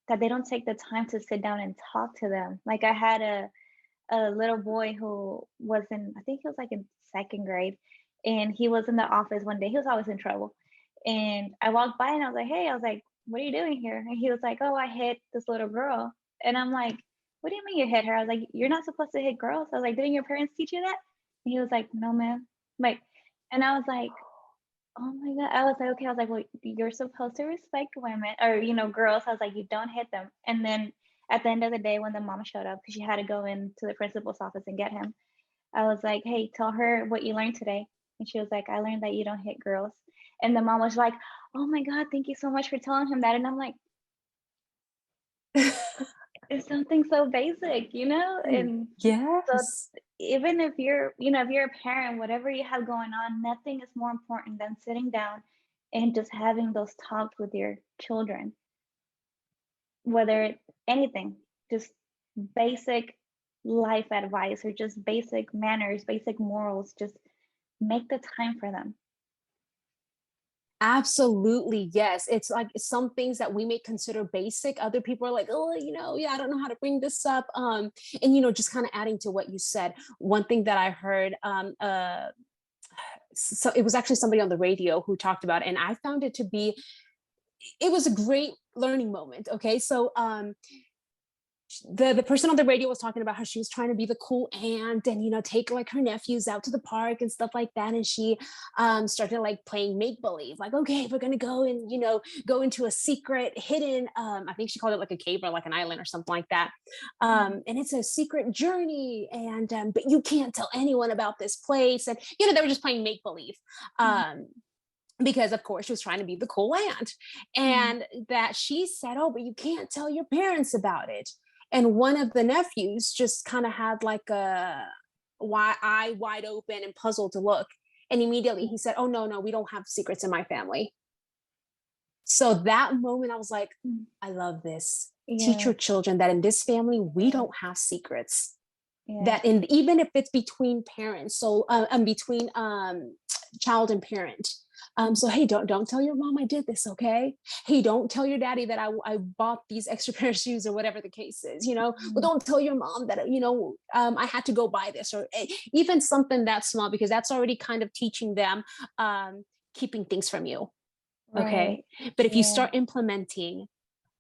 that they don't take the time to sit down and talk to them. Like I had a little boy who was in, I think he was like in second grade, and he was in the office one day. He was always in trouble. And I walked by and I was like, hey, I was like, what are you doing here? And he was like, oh, I hit this little girl. And I'm like, what do you mean you hit her? I was like, you're not supposed to hit girls. I was like, didn't your parents teach you that? And he was like, no, ma'am. Like, and I was like, oh my God. I was like, okay. I was like, well, you're supposed to respect women or, girls. I was like, you don't hit them. And then at the end of the day, when the mom showed up, because she had to go into the principal's office and get him, I was like, hey, tell her what you learned today. And she was like, I learned that you don't hit girls. And the mom was like, oh my God, thank you so much for telling him that. And I'm like, it's something so basic, And so Yes. even if you're a parent, whatever you have going on, nothing is more important than sitting down and just having those talks with your children, whether it's anything, just basic life advice or just basic manners, basic morals, just make the time for them. Absolutely, yes. It's like some things that we may consider basic. Other people are like, oh, yeah, I don't know how to bring this up. And just kind of adding to what you said, one thing that I heard, so it was actually somebody on the radio who talked about it, and I found it to be, it was a great learning moment. Okay, so the person on the radio was talking about how she was trying to be the cool aunt and take like her nephews out to the park and stuff like that, and she started like playing make believe, like, okay, we're gonna go and go into a secret hidden, I think she called it like a cave or like an island or something like that, Mhm, and it's a secret journey, and but you can't tell anyone about this place, and they were just playing make believe, mhm, because of course she was trying to be the cool aunt, mhm, and that she said, oh, but you can't tell your parents about it. And one of the nephews just kind of had like a eye wide open and puzzled to look, and immediately he said, oh, no, no, we don't have secrets in my family. So that moment I was like, mhm. I love this. Teach your Yes, children that in this family we yes, don't have secrets, yes, that in even if it's between parents, so between child and parent, mhm, so hey, don't tell your mom I did this, okay? Hey, don't tell your daddy that I bought these extra pair of shoes or whatever the case is, well, mhm. don't tell your mom that I had to go buy this, or even something that small, because that's already kind of teaching them keeping things from you. Okay, Right. but if you Yeah, start implementing,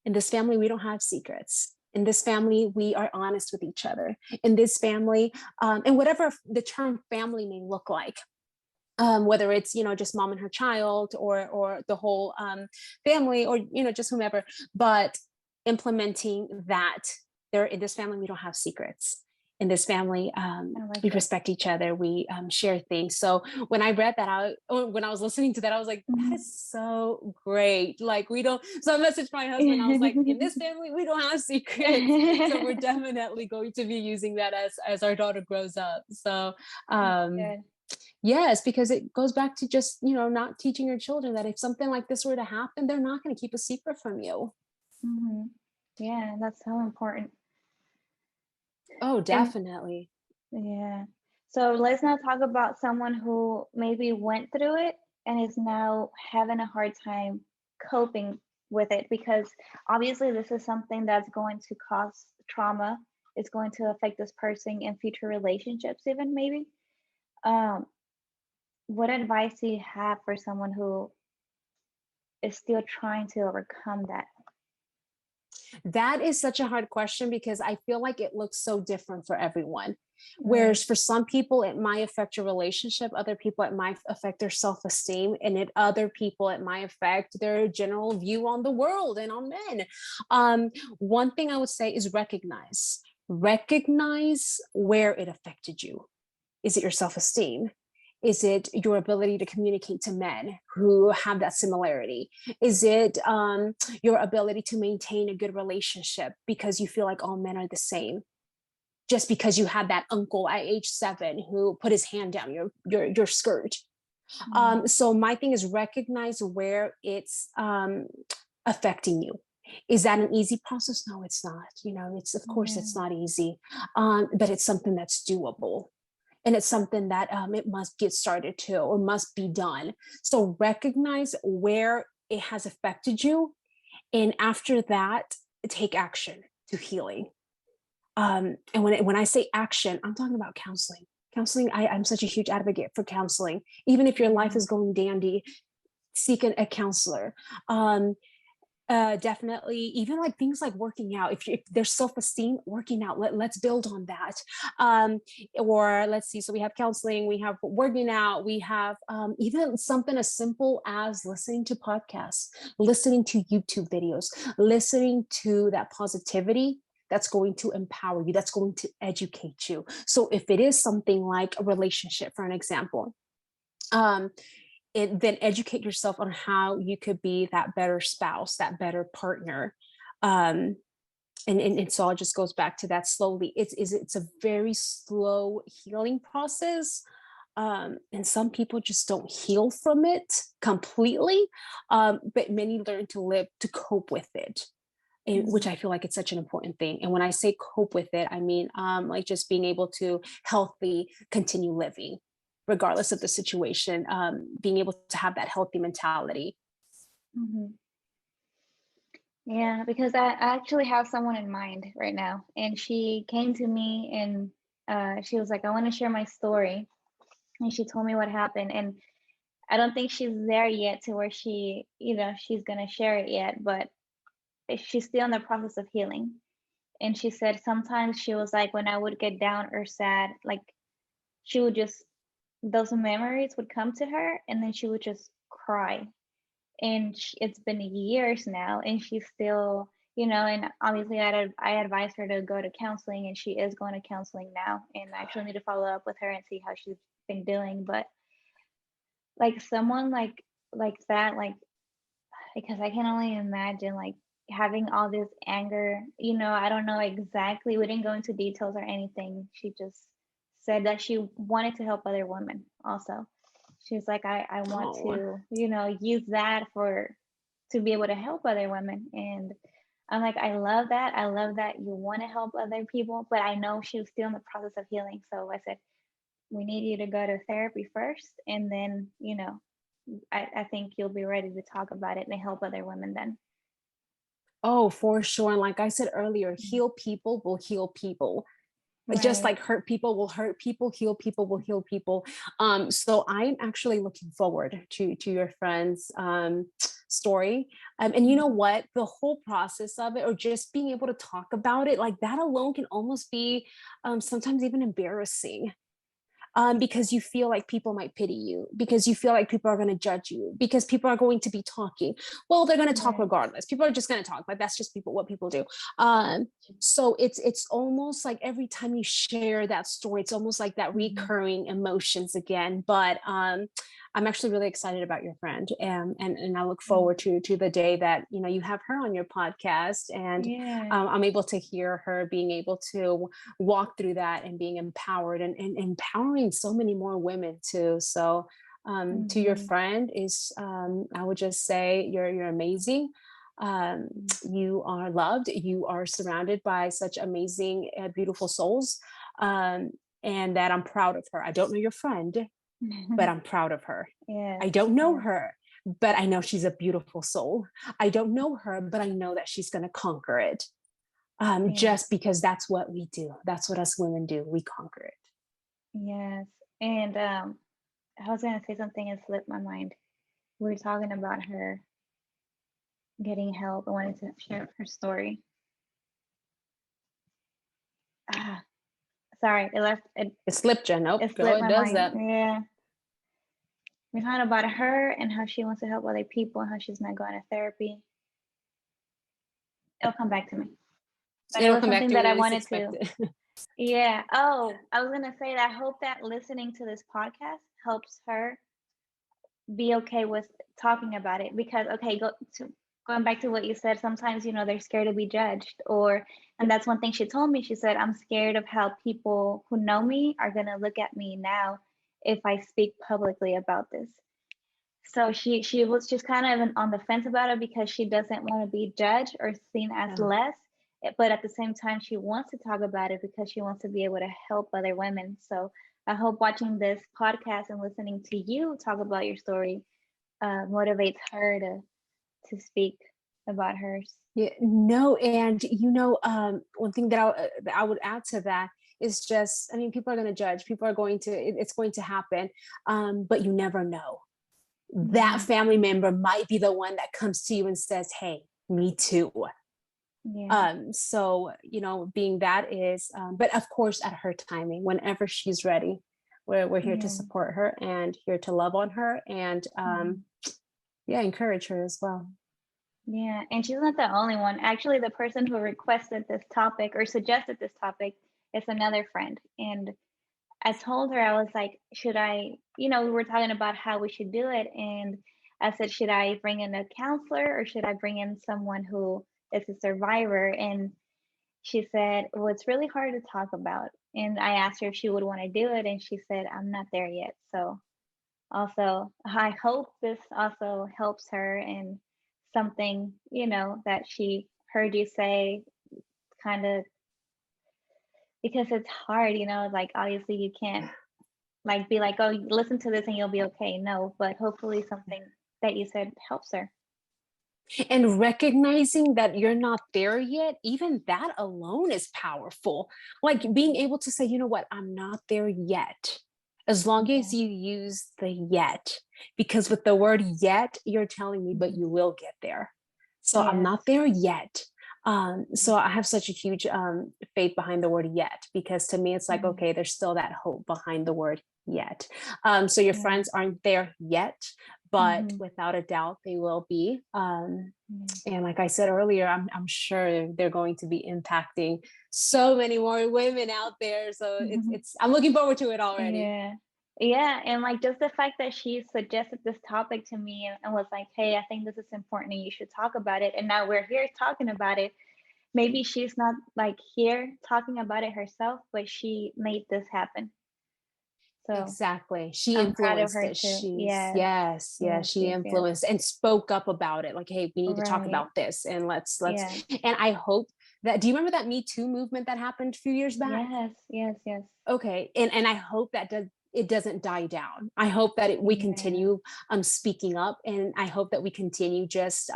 in this family, we don't have secrets. In this family, we are honest with each other. In this family, and whatever the term family may look like, whether it's just mom and her child, or the whole family, or just whomever, but implementing that there in this family we don't have secrets. in this family, I like we it. respect each other. We share things. So when I read that out, or when I was listening to that, I was like, that Mhm. is so great. Like we don't. So I messaged my husband. I was like, in this family, we don't have secrets. So we're definitely going to be using that as our daughter grows up. So That's um, good. yes, because it goes back to just not teaching your children that if something like this were to happen, they're not going to keep a secret from you. Hmm. Yeah, that's so important. Oh, And definitely. yeah. So let's now talk about someone who maybe went through it and is now having a hard time coping with it because obviously this is something that's going to cause trauma. It's going to affect this person in future relationships, even maybe. Um, what advice do you have for someone who is still trying to overcome that? That is such a hard question because I feel like it looks so different for everyone. Right. Whereas for some people, it might affect your relationship, other people, it might affect their self esteem, and other people, it might affect their general view on the world and on men. One thing I would say is recognize where it affected you. Is it your self esteem? Is it your ability to communicate to men who have that similarity? Is it your ability to maintain a good relationship because you feel like all men are the same? Just because you had that uncle at age 7 who put his hand down your skirt. Mm, So my thing is recognize where it's affecting you. Is that an easy process? No, it's not. It's, of course yeah. it's not easy, but it's something that's doable, and it's something that it must get started to or must be done. So recognize where it has affected you, and after that, take action to healing. And when I say action, I'm talking about counseling. Counseling, I'm such a huge advocate for counseling. Even if your life Yeah. is going dandy, seek a counselor. Definitely, even like things like working out. If there's self-esteem, working out, let's build on that. Or let's see, so we have counseling, we have working out, we have even something as simple as listening to podcasts, listening to YouTube videos, listening to that positivity that's going to empower you, that's going to educate you. So if it is something like a relationship, for an example, um, then educate yourself on how you could be that better spouse, that better partner. Um, and so it just goes back to that slowly. It's a very slow healing process. And some people just don't heal from it completely. But many learn to live to cope with it. Which Mm, I feel like it's such an important thing. And when I say cope with it, I mean like just being able to healthy continue living, regardless of the situation. Being able to have that healthy mentality. mhm. Yeah, because I actually have someone in mind right now, and she came to me and she was like, "I want to share my story," and she told me what happened, and I don't think she's there yet to where she's gonna share it yet, but she's still in the process of healing. And she said sometimes she was like, when I would get down or sad, like she would just those memories would come to her, and then she would just cry. And it's been years now, and she's still, and obviously I advised her to go to counseling, and she is going to counseling now, and I actually need to follow up with her and see how she's been doing. But like someone like that, like because I can only imagine like having all this anger. I don't know exactly. We didn't go into details or anything. She just said that she wanted to help other women also. She's like, I want Oh, to, use that to be able to help other women. And I'm like, I love that. I love that you want to help other people, but I know she was still in the process of healing. So I said, we need you to go to therapy first, and then, I think you'll be ready to talk about it and help other women then. oh, for sure. And like I said earlier, Mm. heal people will heal people. Just Right. like hurt people will hurt people, heal people will heal people. So I'm actually looking forward to your friend's story. And you know Mhm. what? The whole process of it, or just being able to talk about it, like that alone can almost be sometimes even embarrassing. because you feel like people might pity you, because you feel like people are going to judge you, because people are going to be talking. Well, they're going to talk Right. regardless. People are just going to talk. Like that's just what people do. So it's almost like every time you share that story, it's almost like that recurring emotions again. But I'm actually really excited about your friend, and I look forward to the day that you have her on your podcast, and Yeah. I'm able to hear her being able to walk through that and being empowered and empowering so many more women too. So to your friend is I would just say you're amazing. You are loved. You are surrounded by such amazing, beautiful souls, and that I'm proud of her. I don't know your friend, but I'm proud of her. Yes. I don't know Yes. her, but I know she's a beautiful soul. I don't know her, but I know that she's going to conquer it. Yes. Just because that's what we do. That's what us women do. We conquer it. Yes. And I was gonna say something and slipped my mind. We were talking about her getting help. I wanted to share her story. Ah, sorry, It slipped, Jen. Nope. it Go. slipped It my does mind. that. Yeah. We're talking about her and how she wants to help other people and how she's not going to therapy. It'll come back to me. But it It'll was come back something to me that I when it's wanted to. expected. Yeah. Oh, I was gonna say that I hope that listening to this podcast helps her be okay with talking about it because okay, going back to what you said, sometimes they're scared to be judged and that's one thing she told me. She said, I'm scared of how people who know me are gonna look at me now if I speak publicly about this. So she was just kind of on the fence about it because she doesn't want to be judged or seen as Yeah. less, but at the same time she wants to talk about it because she wants to be able to help other women. So I hope watching this podcast and listening to you talk about your story motivates her to speak about hers. Yeah, no, and one thing that I would add to that is just, I mean, people are going to judge. People are going to, it's going to happen, but you never know. That Yeah, family member might be the one that comes to you and says, "Hey, me too." yeah, So being that is, but of course, at her timing, whenever she's ready, we're here to yeah. support her and here to love on her and Mhm. yeah, encourage her as well. Yeah, and she's not the only one. Actually, the person who requested this topic or suggested this topic is another friend. And I told her, I was like, should I, we were talking about how we should do it. And I said, should I bring in a counselor or should I bring in someone who is a survivor? And she said, well, it's really hard to talk about. And I asked her if she would want to do it. And she said, I'm not there yet. So also, I hope this also helps her in something, that she heard you say kind of because it's hard, like obviously you can't like be like, oh, listen to this and you'll be okay. No, but hopefully something that you said helps her. And recognizing that you're not there yet, even that alone is powerful. Like being able to say, you know what, I'm not there yet. As long as Yeah. you use the yet, because with the word yet, you're telling me, but Mhm. you will get there. So I'm Yes. not there yet. So I have such a huge faith behind the word yet, because to me, it's like, Mhm. okay, there's still that hope behind the word yet. So your Yeah. friends aren't there yet, but Hmm. without a doubt, they will be. Yeah. And like I said earlier, I'm sure they're going to be impacting so many more women out there. So it's I'm looking forward to it already. Yeah. Yeah. And like just the fact that she suggested this topic to me and was like, hey, I think this is important and you should talk about it. And now we're here talking about it. Maybe she's not like here talking about it herself, but she made this happen. So Exactly. She I'm proud of influenced her it. too. She's Yes. yes, yes, Yes. she Yes. Yes. influenced and spoke up about it. Like, hey, we need to talk Right. about this and let's Yeah. and I hope that, do you remember that Me Too movement that happened a few years back? Yes. Yes. Yes. Okay. And I hope that it doesn't die down. I hope that we Yeah. continue speaking up, and I hope that we continue just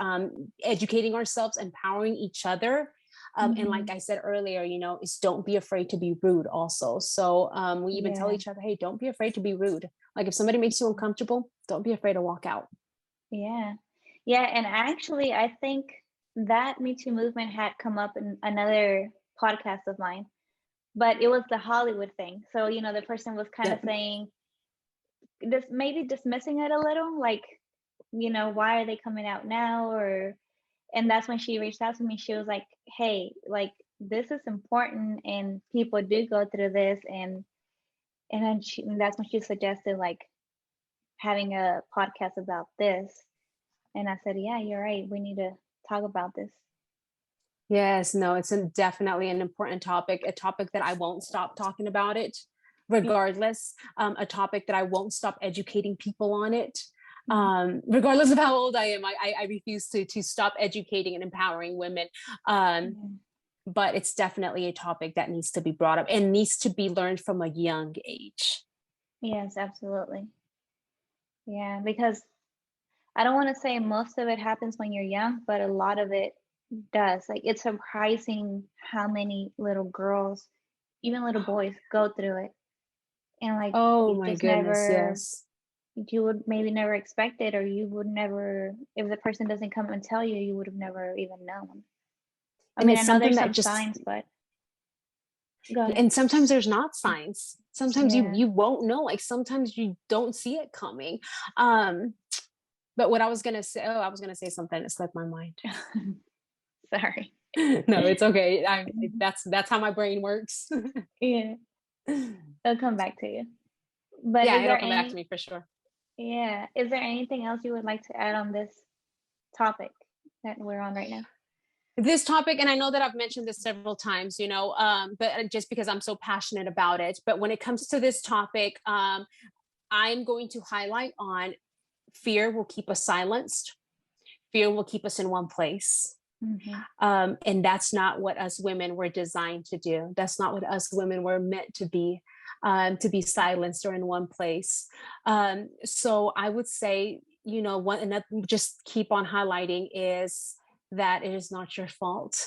educating ourselves, empowering each other. And Hmm. like I said earlier, is don't be afraid to be rude also. So we even tell Yeah. each other, hey, don't be afraid to be rude. Like if somebody makes you uncomfortable, don't be afraid to walk out. Yeah. Yeah. And actually, I think that Me Too movement had come up in another podcast of mine but it was the Hollywood thing. So, the person was kind of Yep. saying this, maybe dismissing it a little, like, why are they coming out now? And that's when she reached out to me. She was like, hey, like, this is important and people do go through this. And that's when she suggested like having a podcast about this. And I said, yeah, you're right. We need to talk about this. Yes, no, it's definitely an important topic, a topic that I won't stop talking about it, regardless, a topic that I won't stop educating people on it. Mhm. Regardless of how old I am, I refuse to stop educating and empowering women. Yeah. But it's definitely a topic that needs to be brought up and needs to be learned from a young age. Yes, absolutely. Yeah, because I don't want to say most of it happens when you're young, but a lot of it does. Like, it's surprising how many little girls, even little boys, go through it. And like, Oh you my just goodness, never, yes. you would maybe never expect it, or you would never, if the person doesn't come and tell you, you would have never even known. I And mean, I it's know something there's that some just, signs, but go ahead. and sometimes there's not signs. Sometimes you Yeah. you won't know. Like sometimes you don't see it coming. Um, but what I was gonna say, oh, I was gonna say something that slipped my mind. Sorry. No, it's okay. Mhm. That's how my brain works. Yeah, it'll come back to you. But Yeah, is it'll there come back to any, me for sure. yeah, is there anything else you would like to add on this topic that we're on right now? This topic, and I know that I've mentioned this several times, but just because I'm so passionate about it. But when it comes to this topic, I'm going to highlight on fear will keep us silenced. Fear will keep us in one place. Hmm. And that's not what us women were designed to do. That's not what us women were meant to be silenced or in one place. So I would say, one, and that just keep on highlighting is that it is not your fault.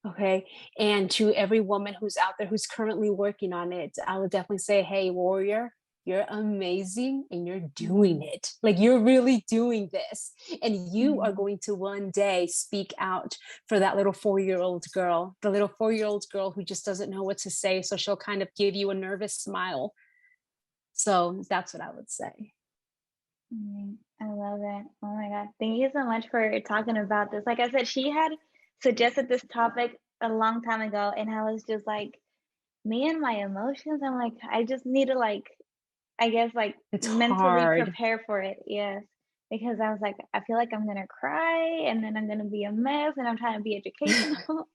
Okay. And to every woman who's out there who's currently working on it, I would definitely say, hey, warrior, you're amazing and you're doing Hmm. it. Like you're really doing this. And you are Hmm. going to one day speak out for that little 4-year-old girl, the little 4-year-old girl who just doesn't know what to say. So she'll kind of give you a nervous smile. So that's what I would say. I love that. Oh my God. Thank you so much for talking about this. Like I said, she had suggested this topic a long time ago, and I was just like, me and my emotions, I'm like, I just need to like, I guess like It's mentally hard. prepare for it. Yes. Because I was like, I feel like I'm gonna cry and then I'm gonna be a mess and I'm trying to be educational.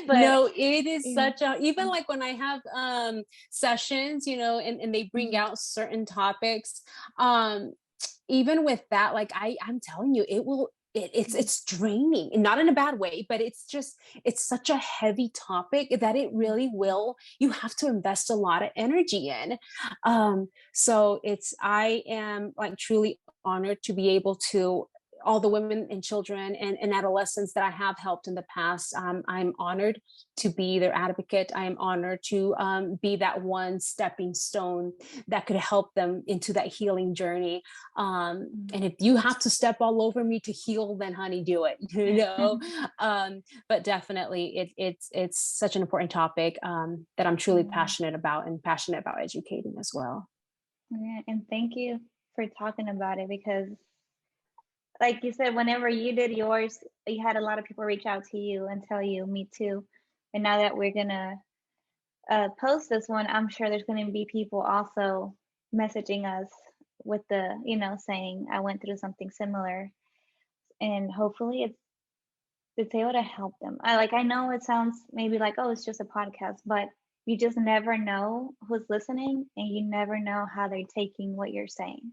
But No, it is yeah. such a, even like when I have sessions, and they bring Mhm. out certain topics, um, even with that, like I'm telling you, Mhm. it's draining, and not in a bad way, but it's such a heavy topic that it Mhm. really will, you have to invest a lot of energy in. So I am like truly honored to be able to, all the women and children and adolescents that I have helped in the past. I'm honored to be their advocate. I am honored to be that one stepping stone that could help them into that healing journey. And if you have to step all over me to heal, then honey, do it. But definitely, it's such an important topic that I'm truly Yeah. passionate about, and passionate about educating as well. Yeah. And thank you for talking about it because, like you said, whenever you did yours, you had a lot of people reach out to you and tell you, me too. And now that we're gonna post this one, I'm sure there's going to be people also messaging us with saying I went through something similar, and hopefully it's able to help them. I know it sounds maybe like, oh, it's just a podcast, but you just never know who's listening, and you never know how they're taking what you're saying.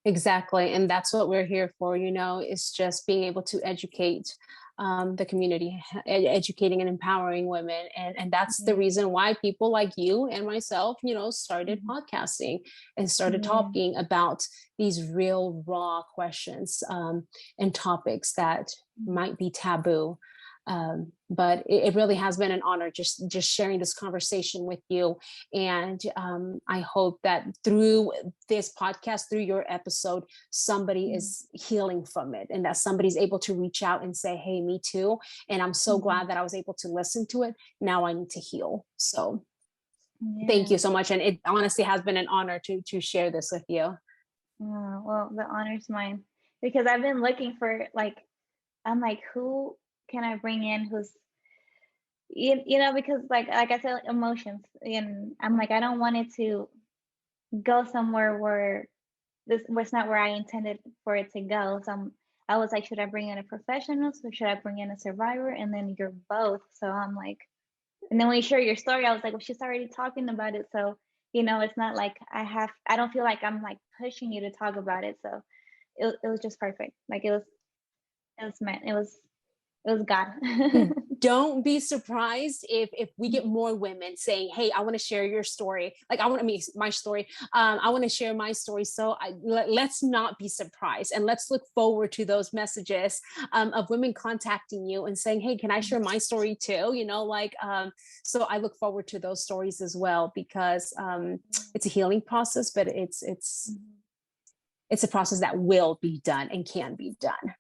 Exactly. And that's what we're here for, is just being able to educate the community, educating and empowering women. And that's the Yeah. reason why people like you and myself, started Hmm. podcasting and started Yeah. talking about these real raw questions and topics that Mhm. might be taboo. but it really has been an honor just sharing this conversation with you. And I hope that through this podcast, through your episode, somebody is healing from it, and that somebody's able to reach out and say, hey, me too. And I'm so glad that I was able to listen to it. Now I need to heal. So thank you so much. And it honestly has been an honor to share this with you. Well, the honor's mine, because I've been looking for, like, I'm like, who can I bring in who's, because like I said, emotions, and I'm like, I don't want it to go somewhere where this was not where I intended for it to go. So I was like, should I bring in a professional, or should I bring in a survivor? And then you're both. So I'm like, and then when you share your story, I was like, well, she's already talking about it. So, it's not like I don't feel like I'm like pushing you to talk about it. So it was just perfect. Like it was meant. It was God. Don't be surprised if we get more women saying, hey, I want to share your story. Like my story. I want to share my story. So let's not be surprised, and let's look forward to those messages of women contacting you and saying, hey, can I share my story too? So I look forward to those stories as well, because it's a healing process, but it's a process that will be done and can be done.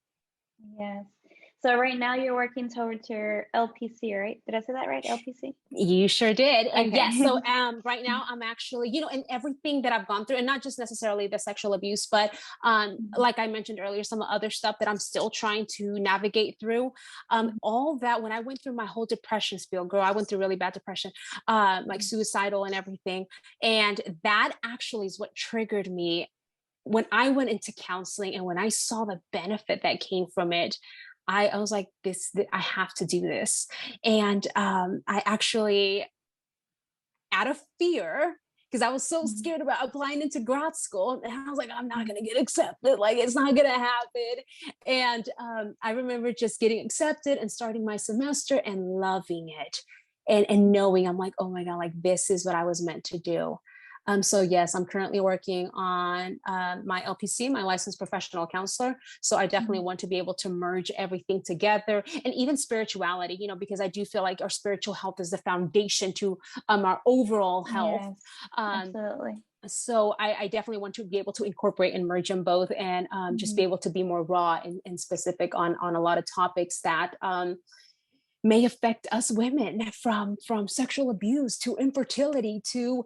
Yes. So right now you're working towards your LPC, right? Did I say that right? LPC? You sure did. And okay. yes, so right now I'm actually, in everything that I've gone through, and not just necessarily the sexual abuse, but like I mentioned earlier, some other stuff that I'm still trying to navigate through. All that, when I went through my whole depression spiel, girl, I went through really bad depression, like suicidal and everything. And that actually is what triggered me when I went into counseling, and when I saw the benefit that came from it. I was like, I have to do this. And I actually, out of fear, because I was so scared about applying into grad school, and I was like, I'm not going to get accepted. Like, it's not going to happen. And I remember just getting accepted and starting my semester and loving it. And knowing, I'm like, oh my God, like this is what I was meant to do. So yes, I'm currently working on my LPC, my licensed professional counselor. So I definitely want to be able to merge everything together, and even spirituality, because I do feel like our spiritual health is the foundation to our overall health. Yes, absolutely. So I definitely want to be able to incorporate and merge them both, and just be able to be more raw and specific on a lot of topics that may affect us women, from sexual abuse to infertility to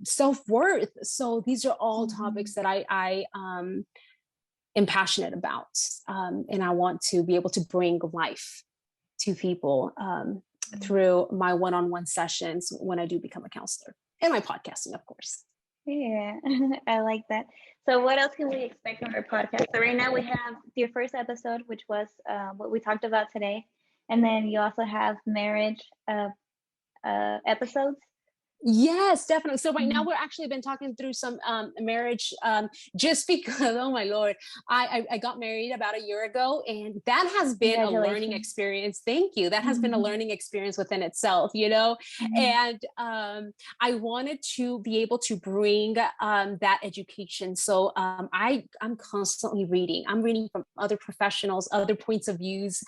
self-worth. So these are all topics that I am passionate about, and I want to be able to bring life to people through my one-on-one sessions when I do become a counselor, and my podcasting, of course. Yeah, I like that. So what else can we expect from our podcast? So right now we have your first episode, which was what we talked about today. And then you also have marriage episodes. Yes, definitely. So right now we're actually been talking through some marriage, just because, oh my Lord, I got married about a year ago, and that has been a learning experience. Thank you. That has been a learning experience within itself, and I wanted to be able to bring that education. So I'm constantly reading. I'm reading from other professionals, other points of views.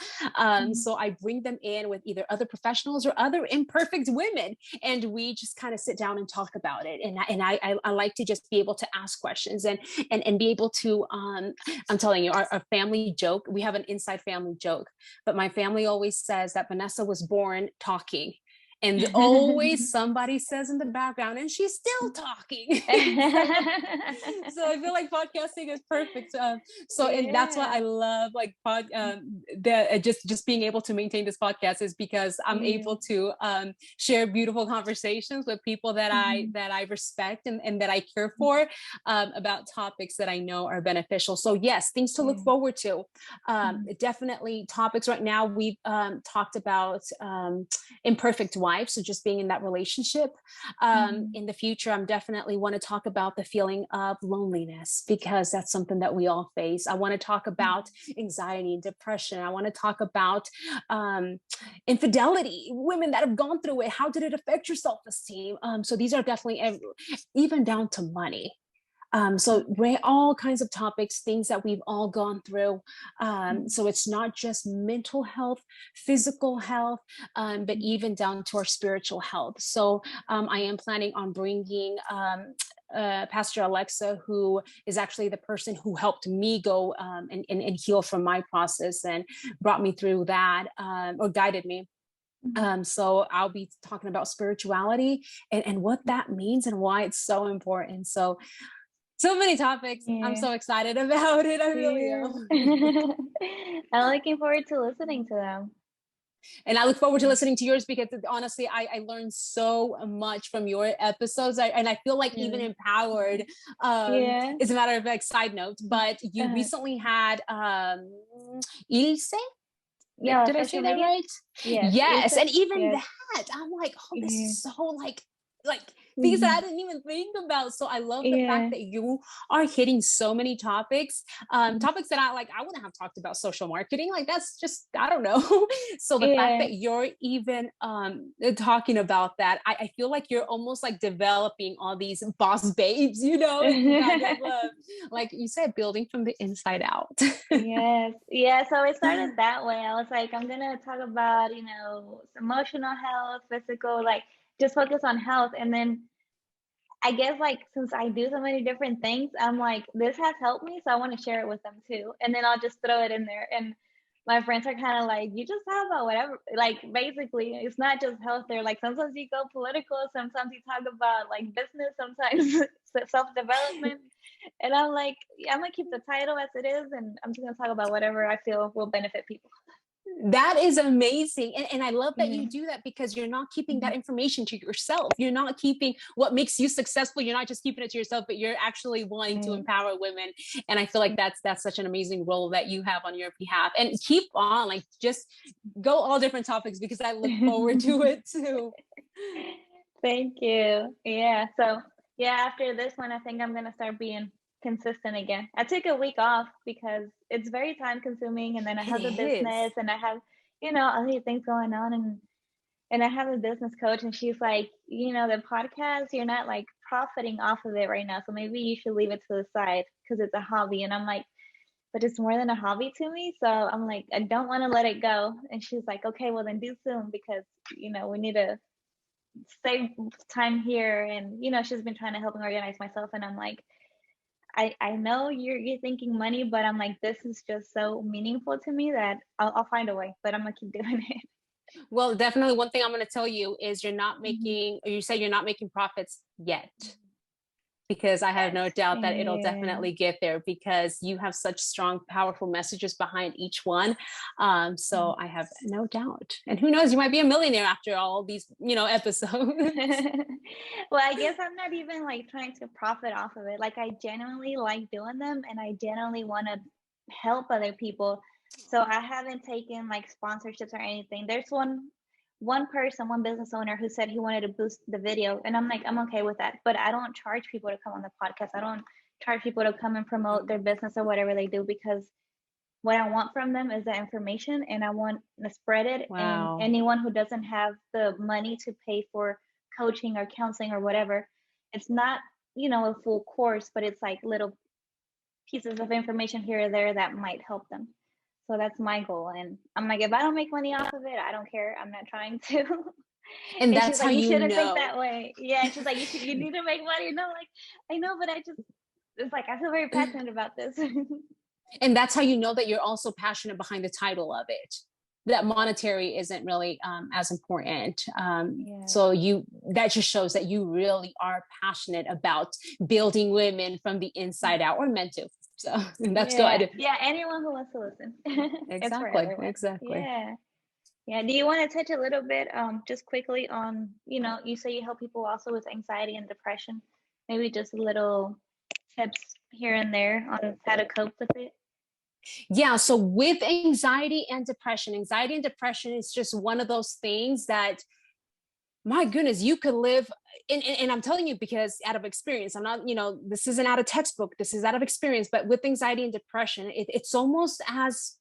So I bring them in with either other professionals or other imperfect women, and we just kind of sit down and talk about it. And I like to just be able to ask questions and be able to, I'm telling you, our family joke, we have an inside family joke, but my family always says that Vanessa was born talking. And always somebody says in the background, and she's still talking. So I feel like podcasting is perfect. And that's why I love just being able to maintain this podcast, is because I'm able to share beautiful conversations with people that I respect and that I care for, about topics that I know are beneficial. So yes, things to look forward to. Definitely topics right now. We've talked about imperfect wives. So just being in that relationship. In the future, I'm definitely want to talk about the feeling of loneliness, because that's something that we all face. I want to talk about anxiety and depression. I want to talk about infidelity, women that have gone through it. How did it affect your self-esteem? So these are definitely, even down to money. So we're all kinds of topics, things that we've all gone through. So it's not just mental health, physical health, but even down to our spiritual health. So I am planning on bringing Pastor Alexa, who is actually the person who helped me go and heal from my process and brought me through that, or guided me. So I'll be talking about spirituality and what that means and why it's so important. So many topics. I'm Yeah. so excited about it. I really Yeah. am. I'm looking forward to listening to them. And I look forward to listening to yours because honestly, I learned so much from your episodes. And I feel like even Yeah. empowered. Yeah. As a matter of fact, side note, but you Uh-huh. recently had Ilse. Yeah, Did I say social that media? right? Yes. Yes. Ilse? And even Yes. that, I'm like, oh, this Yeah. is so like things that I Mhm. didn't even think about. So I love the fact Yeah. that you are hitting so many topics, topics that I wouldn't have talked about. Social marketing, like that's just, I don't know. So the fact Yeah. that you're even talking about that, I feel like you're almost like developing all these boss babes, and kind of like you said, building from the inside out. Yes. Yeah, so it started that way. I was like, I'm gonna talk about, emotional health, physical, like just focus on health. And then I guess like since I do so many different things, I'm like, this has helped me, so I want to share it with them too. And then I'll just throw it in there. And my friends are kind of like, you just talk about whatever. Like basically, it's not just health. They're like, sometimes you go political, sometimes you talk about like business, sometimes self development. And I'm like, yeah, I'm gonna keep the title as it is, and I'm just gonna talk about whatever I feel will benefit people. That is amazing. And I love that Yeah. you do that because you're not keeping Mhm. that information to yourself. You're not keeping what makes you successful. You're not just keeping it to yourself, but you're actually wanting to Right. empower women. And I feel like that's such an amazing role that you have on your behalf. And keep on, like just go all different topics because I look forward to it too. Thank you. Yeah. So, yeah, after this one, I think I'm going to start being consistent again. I took a week off because it's very time consuming. And then I It have the is. business and I have, all these things going on. And I have a business coach and she's like, the podcast, you're not like profiting off of it right now. So maybe you should leave it to the side because it's a hobby. And I'm like, but it's more than a hobby to me. So I'm like, I don't want to let it go. And she's like, okay, well then do soon because, we need to save time here. And she's been trying to help me organize myself, and I'm like, I know you're thinking money, but I'm like, this is just so meaningful to me that I'll find a way, but I'm gonna keep doing it. Well, definitely one thing I'm going to tell you is you're not Mhm. making, or you say you're not making profits yet. Because I have Yes. no doubt that it'll Yeah. definitely get there because you have such strong, powerful messages behind each one. So I have no doubt. And who knows, you might be a millionaire after all these, episodes. Well, I guess I'm not even like trying to profit off of it. Like I genuinely like doing them and I genuinely want to help other people. So I haven't taken like sponsorships or anything. There's one person, one business owner who said he wanted to boost the video, and I'm like, I'm okay with that. But I don't charge people to come on the podcast. I don't charge people to come and promote their business or whatever they do because what I want from them is that information and I want to spread it. And Wow. anyone who doesn't have the money to pay for coaching or counseling or whatever, it's not, a full course, but it's like little pieces of information here or there that might help them. So that's my goal. And I'm like, if I don't make money off of it, I don't care. I'm not trying to. And And she's that's how like, you you shouldn't think know. that way. Yeah. And she's like, you need to make money. No, like, I know, but it's like, I feel very passionate about this. And that's how you know that you're also passionate behind the title of it. That monetary isn't really as important. Yes. So that just shows that you really are passionate about building women from the inside out, or meant to. So that's Yeah, good. yeah, anyone who wants to listen. It's for Exactly. everyone. Exactly. Yeah. Yeah. Do you want to touch a little bit, just quickly on, you say you help people also with anxiety and depression. Maybe just little tips here and there on how to cope with it. Yeah. So with anxiety and depression is just one of those things that, my goodness, you could live. And I'm telling you because out of experience, I'm not, this isn't out of textbook, this is out of experience. But with anxiety and depression, it's almost as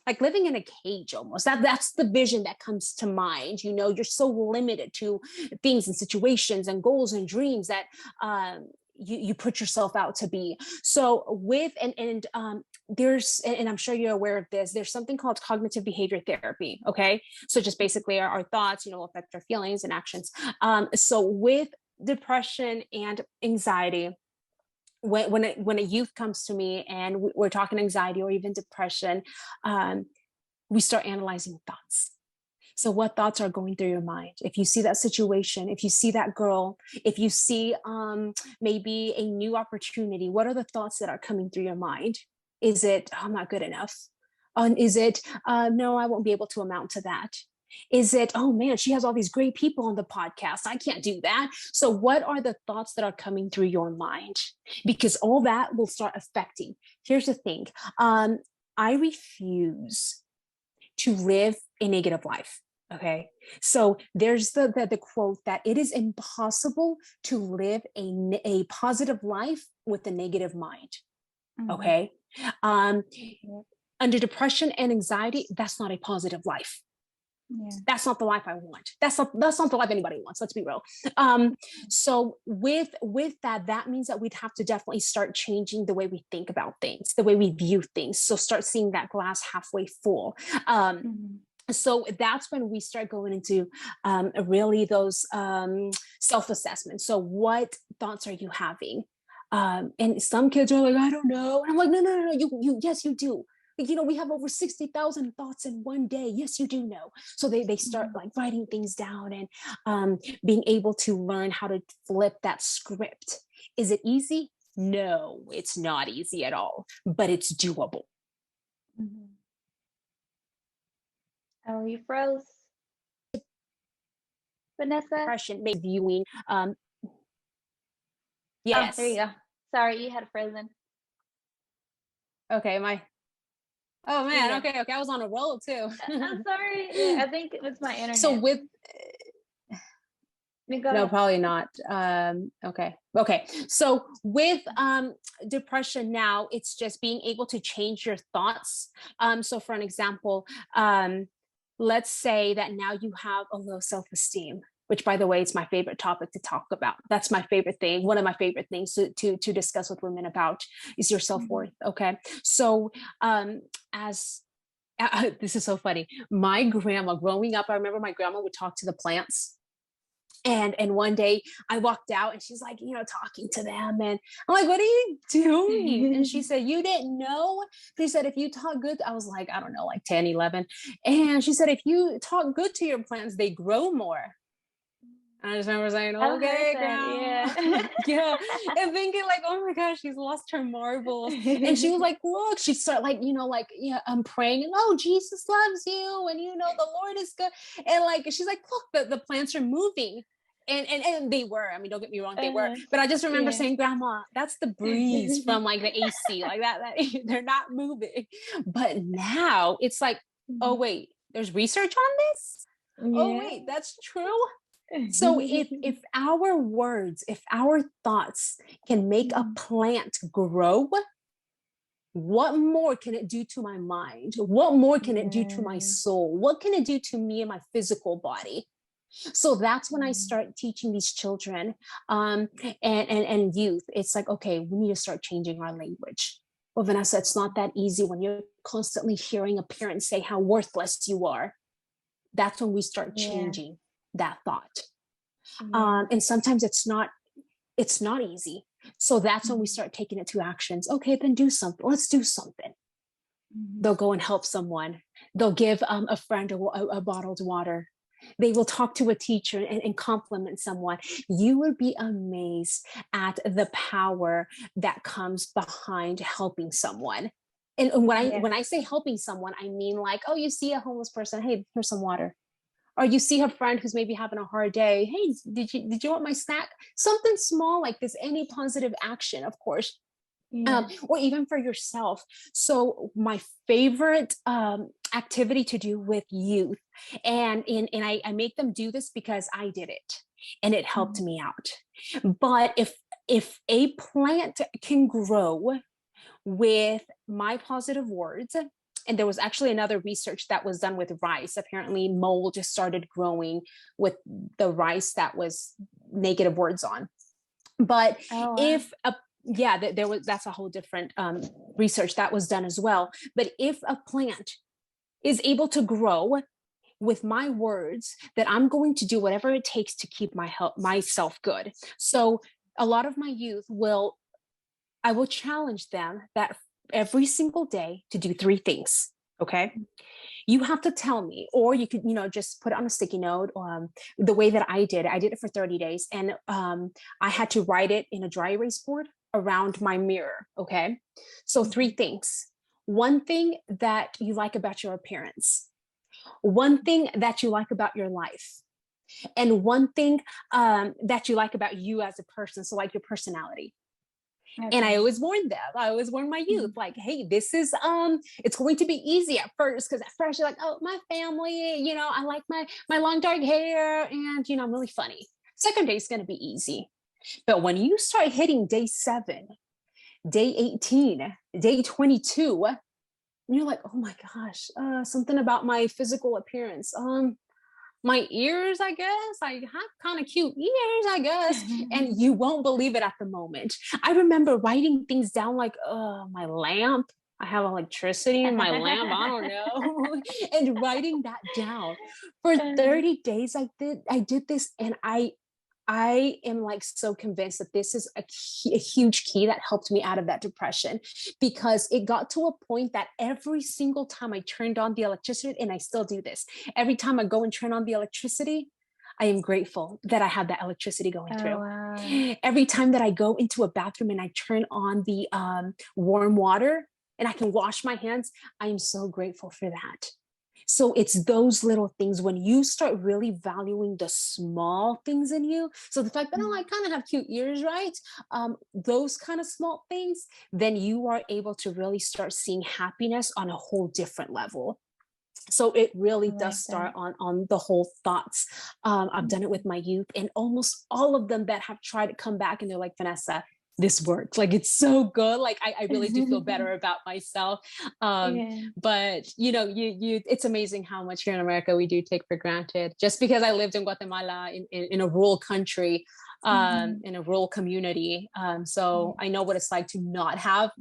like living in a cage almost. That's the vision that comes to mind. You're so limited to things and situations and goals and dreams that you put yourself out to be. So with, there's, and I'm sure you're aware of this, there's something called cognitive behavior therapy. Okay. So just basically our thoughts, affect our feelings and actions. So with depression and anxiety, when a youth comes to me and we're talking anxiety or even depression, we start analyzing thoughts. So what thoughts are going through your mind? If you see that situation, if you see that girl, if you see maybe a new opportunity, what are the thoughts that are coming through your mind? Is it, oh, I'm not good enough? Is it, no, I won't be able to amount to that? Is it, oh man, she has all these great people on the podcast, I can't do that? So what are the thoughts that are coming through your mind? Because all that will start affecting. Here's the thing. I refuse to live a negative life. Okay. So there's the quote that it is impossible to live a positive life with a negative mind. Okay. Under depression and anxiety, that's not a positive life. Yeah. That's not the life I want. That's not the life anybody wants. Let's be real. So with that means that we'd have to definitely start changing the way we think about things, the way we view things. So start seeing that glass halfway full. So that's when we start going into really those self-assessments. So what thoughts are you having? And some kids are like, I don't know. And I'm like, no, you, yes, you do. We have over 60,000 thoughts in one day. Yes, you do know. So they start like writing things down and being able to learn how to flip that script. Is it easy? No, it's not easy at all, but it's doable. Oh, you froze, Vanessa? Depression, maybe viewing. Yes. Oh, there you go. Sorry, you had frozen. Okay, oh man, yeah. Okay, I was on a roll too. I'm sorry. Yeah, I think it's my internet. So with no, probably not. Okay. So with depression now, it's just being able to change your thoughts. So for an example, let's say that now you have a low self-esteem, which, by the way, it's my favorite topic to talk about. That's my favorite thing. One of my favorite things to discuss with women about is your self-worth. Okay. So this is so funny. My grandma, growing up, I remember my grandma would talk to the plants. And one day I walked out and she's like, talking to them. And I'm like, what are you doing? And she said, you didn't know? She said, if you talk good, I was like, I don't know, like 10, 11. And she said, if you talk good to your plants, they grow more. I just remember saying, okay, grandma. Yeah. Yeah. And thinking like, oh my gosh, she's lost her marbles. And she was like, look, she started like, I'm praying and, oh, Jesus loves you. And, the Lord is good. And like, she's like, look, the plants are moving. And they were, I mean, don't get me wrong, they were, but I just remember saying, grandma, that's the breeze from like the AC, like that they're not moving. But now it's like, oh wait, there's research on this. Yeah. Oh wait, that's true. So if our words, if our thoughts can make a plant grow, what more can it do to my mind? What more can it do to my soul? What can it do to me and my physical body? So that's when I start teaching these children and youth. It's like, okay, we need to start changing our language. Well, Vanessa, it's not that easy when you're constantly hearing a parent say how worthless you are. That's when we start changing that thought. And sometimes it's not easy. So that's when we start taking it to actions. Okay, then do something. Let's do something. They'll go and help someone. They'll give a friend a bottled water. They will talk to a teacher and compliment someone. You would be amazed at the power that comes behind helping someone. And when I say helping someone, I mean like, oh, you see a homeless person, hey, here's some water. Or you see a friend who's maybe having a hard day. Hey, did you want my snack? Something small like this, any positive action, of course. Or even for yourself. So my favorite activity to do with youth, and I make them do this because I did it and it helped me out. But if a plant can grow with my positive words, and there was actually another research that was done with rice. Apparently mold just started growing with the rice that was negative words on. But Oh, wow. if a yeah, there was that's a whole different research that was done as well. But if a plant is able to grow with my words, that I'm going to do whatever it takes to keep my health, myself good. So a lot of my youth will, I will challenge them that every single day to do three things. Okay. You have to tell me, or you could, just put it on a sticky note. The way that I did it for 30 days, and I had to write it in a dry erase board around my mirror. Okay. So three Mhm. things. One thing that you like about your appearance, one thing that you like about your life, and one thing that you like about you as a person. So, like your personality. And I Okay. always warned them. I always warned my youth, Mhm. like, hey, this is it's going to be easy at first, because at first you're like, oh, my family, I like my long dark hair, and I'm really funny. Second day is going to be easy. But when you start hitting day 7, day 18, day 22, and you're like, oh my gosh, something about my physical appearance. My ears, I guess. I have kind of cute ears, I guess. And you won't believe it at the moment. I remember writing things down like, my lamp. I have electricity in my lamp. I don't know. And writing that down. For 30 days, I did this, and I am like so convinced that this is a huge key that helped me out of that depression, because it got to a point that every single time I turned on the electricity, and I still do this, every time I go and turn on the electricity, I am grateful that I had that electricity going Oh, through. wow. Every time that I go into a bathroom and I turn on the warm water and I can wash my hands, I am so grateful for that. So it's those little things when you start really valuing the small things in you. So the fact that, oh, I Mhm. kind of have cute ears, right? Those kind of small things, then you are able to really start seeing happiness on a whole different level. So it I really does like start that. on the whole thoughts. I've done it Mhm. with my youth, and almost all of them that have tried to come back, and they're like, Vanessa, this worked. Like, it's so good. Like, I really do feel better about myself. Yeah. But it's amazing how much here in America we do take for granted. Just because I lived in Guatemala, in a rural country, Mhm. in a rural community, so Mhm. I know what it's like to not have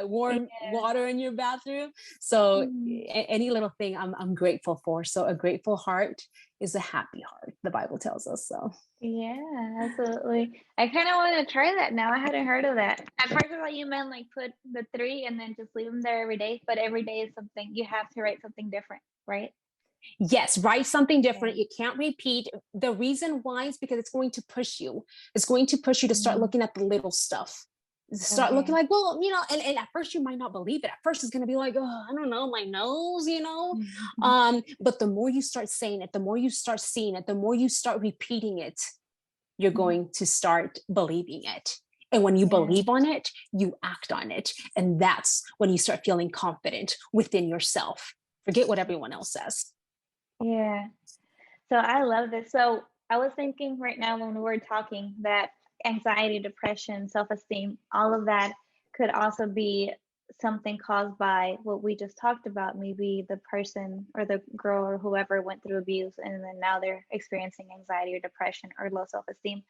warm Yeah. water in your bathroom. So Mhm. any little thing I'm grateful for. So a grateful heart is a happy heart, the Bible tells us. So Yeah, absolutely. I kind of want to try that now. I hadn't heard of that. At first, I thought you meant like put the three and then just leave them there every day. But every day is something you have to write something different, right? yes, write something Yeah. different. You can't repeat. The reason why is because it's going to push you. It's going to push you to start Mhm. looking at the little stuff. Start looking Okay. like, well, and at first you might not believe it. At first it's going to be like, oh, I don't know, my nose. Mhm. But the more you start saying it, the more you start seeing it, the more you start repeating it, you're Mhm. going to start believing it. And when you Yeah. believe on it, you act on it. And that's when you start feeling confident within yourself. Forget what everyone else says. Yeah. So I love this. So I was thinking right now when we were talking that anxiety, depression, self-esteem, all of that could also be something caused by what we just talked about. Maybe the person or the girl or whoever went through abuse and then now they're experiencing anxiety or depression or low self-esteem.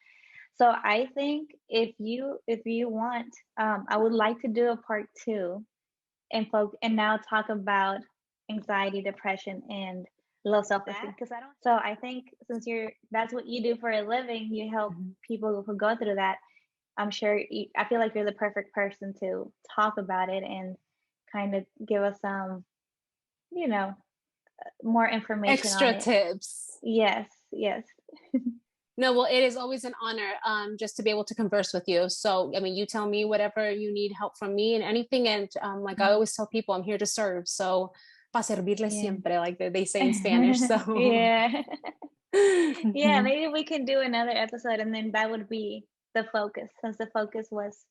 So I think if you want, I would like to do a part 2 and now talk about anxiety, depression, and low self-esteem That because I don't. So I think since that's what you do for a living, you help Mhm. people who go through that. I feel like you're the perfect person to talk about it and kind of give us some, you know, more information on Extra it. tips. Yes, yes. No, well, it is always an honor just to be able to converse with you. So, I mean, you tell me whatever you need help from me and anything. And like I Mhm. always tell people, I'm here to serve. So, para servirle Yeah. siempre, like they say in Spanish. So, Yeah. Yeah, Mhm. maybe we can do another episode and then that would be the focus since the focus was,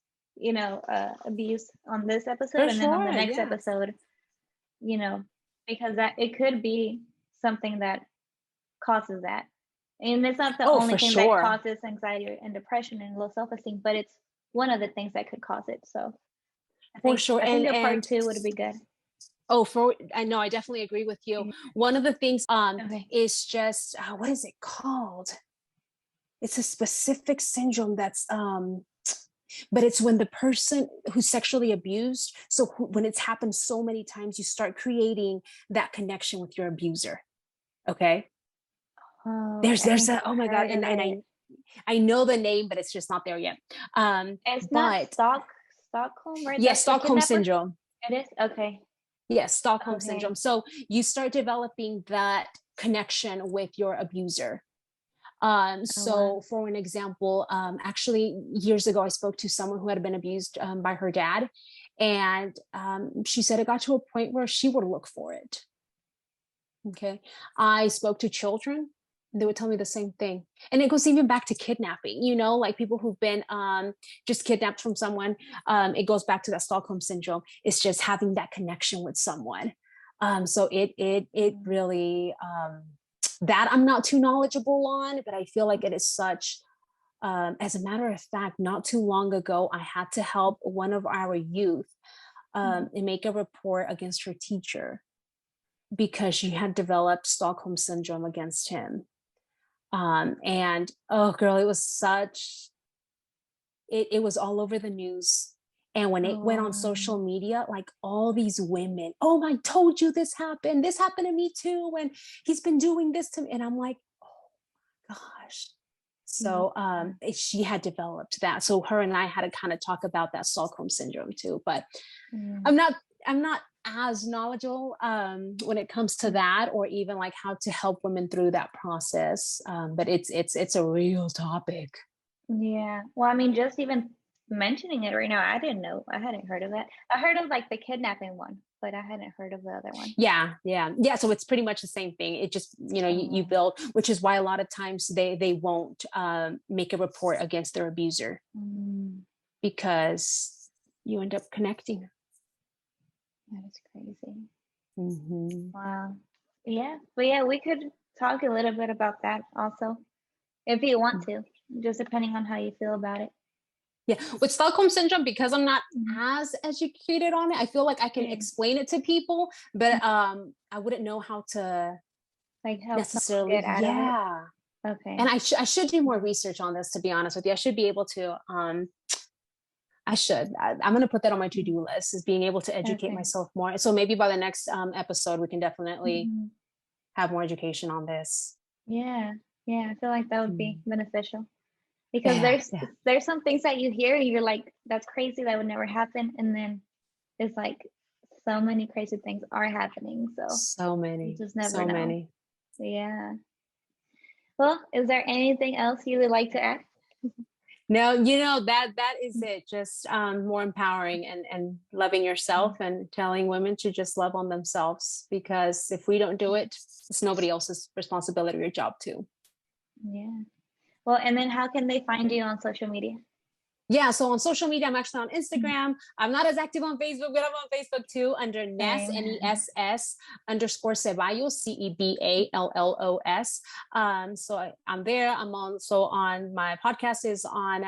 abuse on this episode For and then on the sure. next Yeah. episode, you know, because that it could be something that causes that. And it's not the Oh, only for thing that sure. causes anxiety and depression and low self-esteem, but it's one of the things that could cause it. So I For think sure. I think a part And 2 would be good. oh, I know, I definitely agree with you. Yeah. One of the things Okay. is just what is it called? it's a specific syndrome that's but it's when the person who's sexually abused, so when it's happened so many times, you start creating that connection with your abuser. Okay. Oh, There's I think a, I've oh my God. heard of And it. I know the name, but it's just not there yet. It's not But Stockholm, right? yes, That's the Stockholm kidnapper? Syndrome. It is? Okay. Yes, Stockholm Okay. Syndrome. So you start developing that connection with your abuser. Oh, wow. So for an example, actually years ago, I spoke to someone who had been abused by her dad. And she said it got to a point where she would look for it. Okay. I spoke to children. They would tell me the same thing. And it goes even back to kidnapping, like people who've been just kidnapped from someone. It goes back to that Stockholm syndrome. It's just having that connection with someone. So it really, that I'm not too knowledgeable on, but I feel like it is such, as a matter of fact, not too long ago, I had to help one of our youth and make a report against her teacher because she had developed Stockholm syndrome against him. And oh girl, it was it was all over the news. And when it Oh, went on wow. social media, like all these women, oh, I told you this happened. This happened to me too. And he's been doing this to me. And I'm like, oh gosh. Yeah. So she had developed that. So her and I had to kind of talk about that Stockholm syndrome too. But Mm. I'm not I'm not as knowledgeable when it comes to that, or even like how to help women through that process. But it's a real topic. Yeah. Well, I mean, just even mentioning it right now, I didn't know. I hadn't heard of that. I heard of like the kidnapping one, but I hadn't heard of the other one. Yeah. So it's pretty much the same thing. It just you Oh, build, which is why a lot of times they won't make a report against their abuser mm, because you end up connecting. that is crazy. Mm-hmm. Wow. Yeah. But yeah, we could talk a little bit about that also if you want to, just depending on how you feel about it. Yeah, with Stockholm syndrome, because I'm not Mhm. as educated on it, I feel like I can Okay. explain it to people, Mm. but I wouldn't know how to Like help someone necessarily. get out of it. Yeah, Okay. and I should do more research on this. To be honest with you, I should be able to. I should. I'm going to put that on my Mm. to-do list, is being able to educate Okay. myself more. So maybe by the next episode, we can definitely Mhm. have more education on this. Yeah. Yeah. I feel like that would be Mm. beneficial. Because Yeah, there's yeah, there's some things that you hear and you're like, that's crazy, that would never happen. And then it's like so many crazy things are happening. So so you many, just never so know. many. Yeah. Well, is there anything else you would like to add? No, that is it. Just more empowering and loving yourself and telling women to just love on themselves, because if we don't do it, it's nobody else's responsibility or job too. Yeah. Well, and then how can they find you on social media? Yeah, so on social media, I'm actually on Mhm. Instagram. I'm not as active on Facebook, but I'm on Facebook too under Ness, Same. NESS _ Ceballos, CEBALLOS. So I'm there. I'm also on, my podcast is on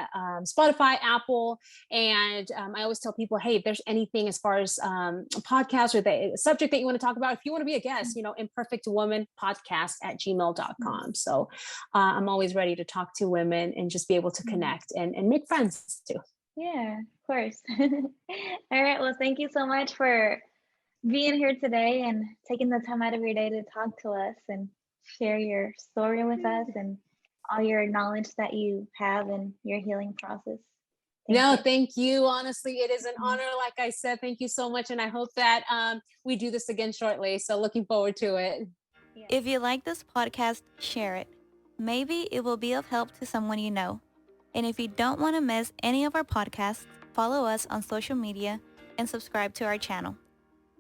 Spotify, Apple. And I always tell people, hey, if there's anything as far as a podcast or the subject that you want to talk about, if you want to be a guest, imperfectwomanpodcast@gmail.com. So I'm always ready to talk to women and just be able to Mhm. connect and make friends too. Yeah, of course. All right. Well, thank you so much for being here today and taking the time out of your day to talk to us and share your story with us and all your knowledge that you have in your healing process. Thank No, you. thank you. Honestly, it is an Mhm. honor. Like I said, thank you so much. And I hope that we do this again shortly. So looking forward to it. If you like this podcast, share it. Maybe it will be of help to someone you know. And if you don't want to miss any of our podcasts, follow us on social media and subscribe to our channel.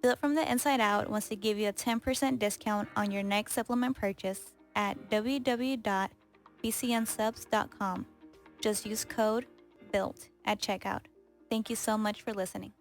Built from the Inside Out wants to give you a 10% discount on your next supplement purchase at www.bcnsubs.com. Just use code BUILT at checkout. Thank you so much for listening.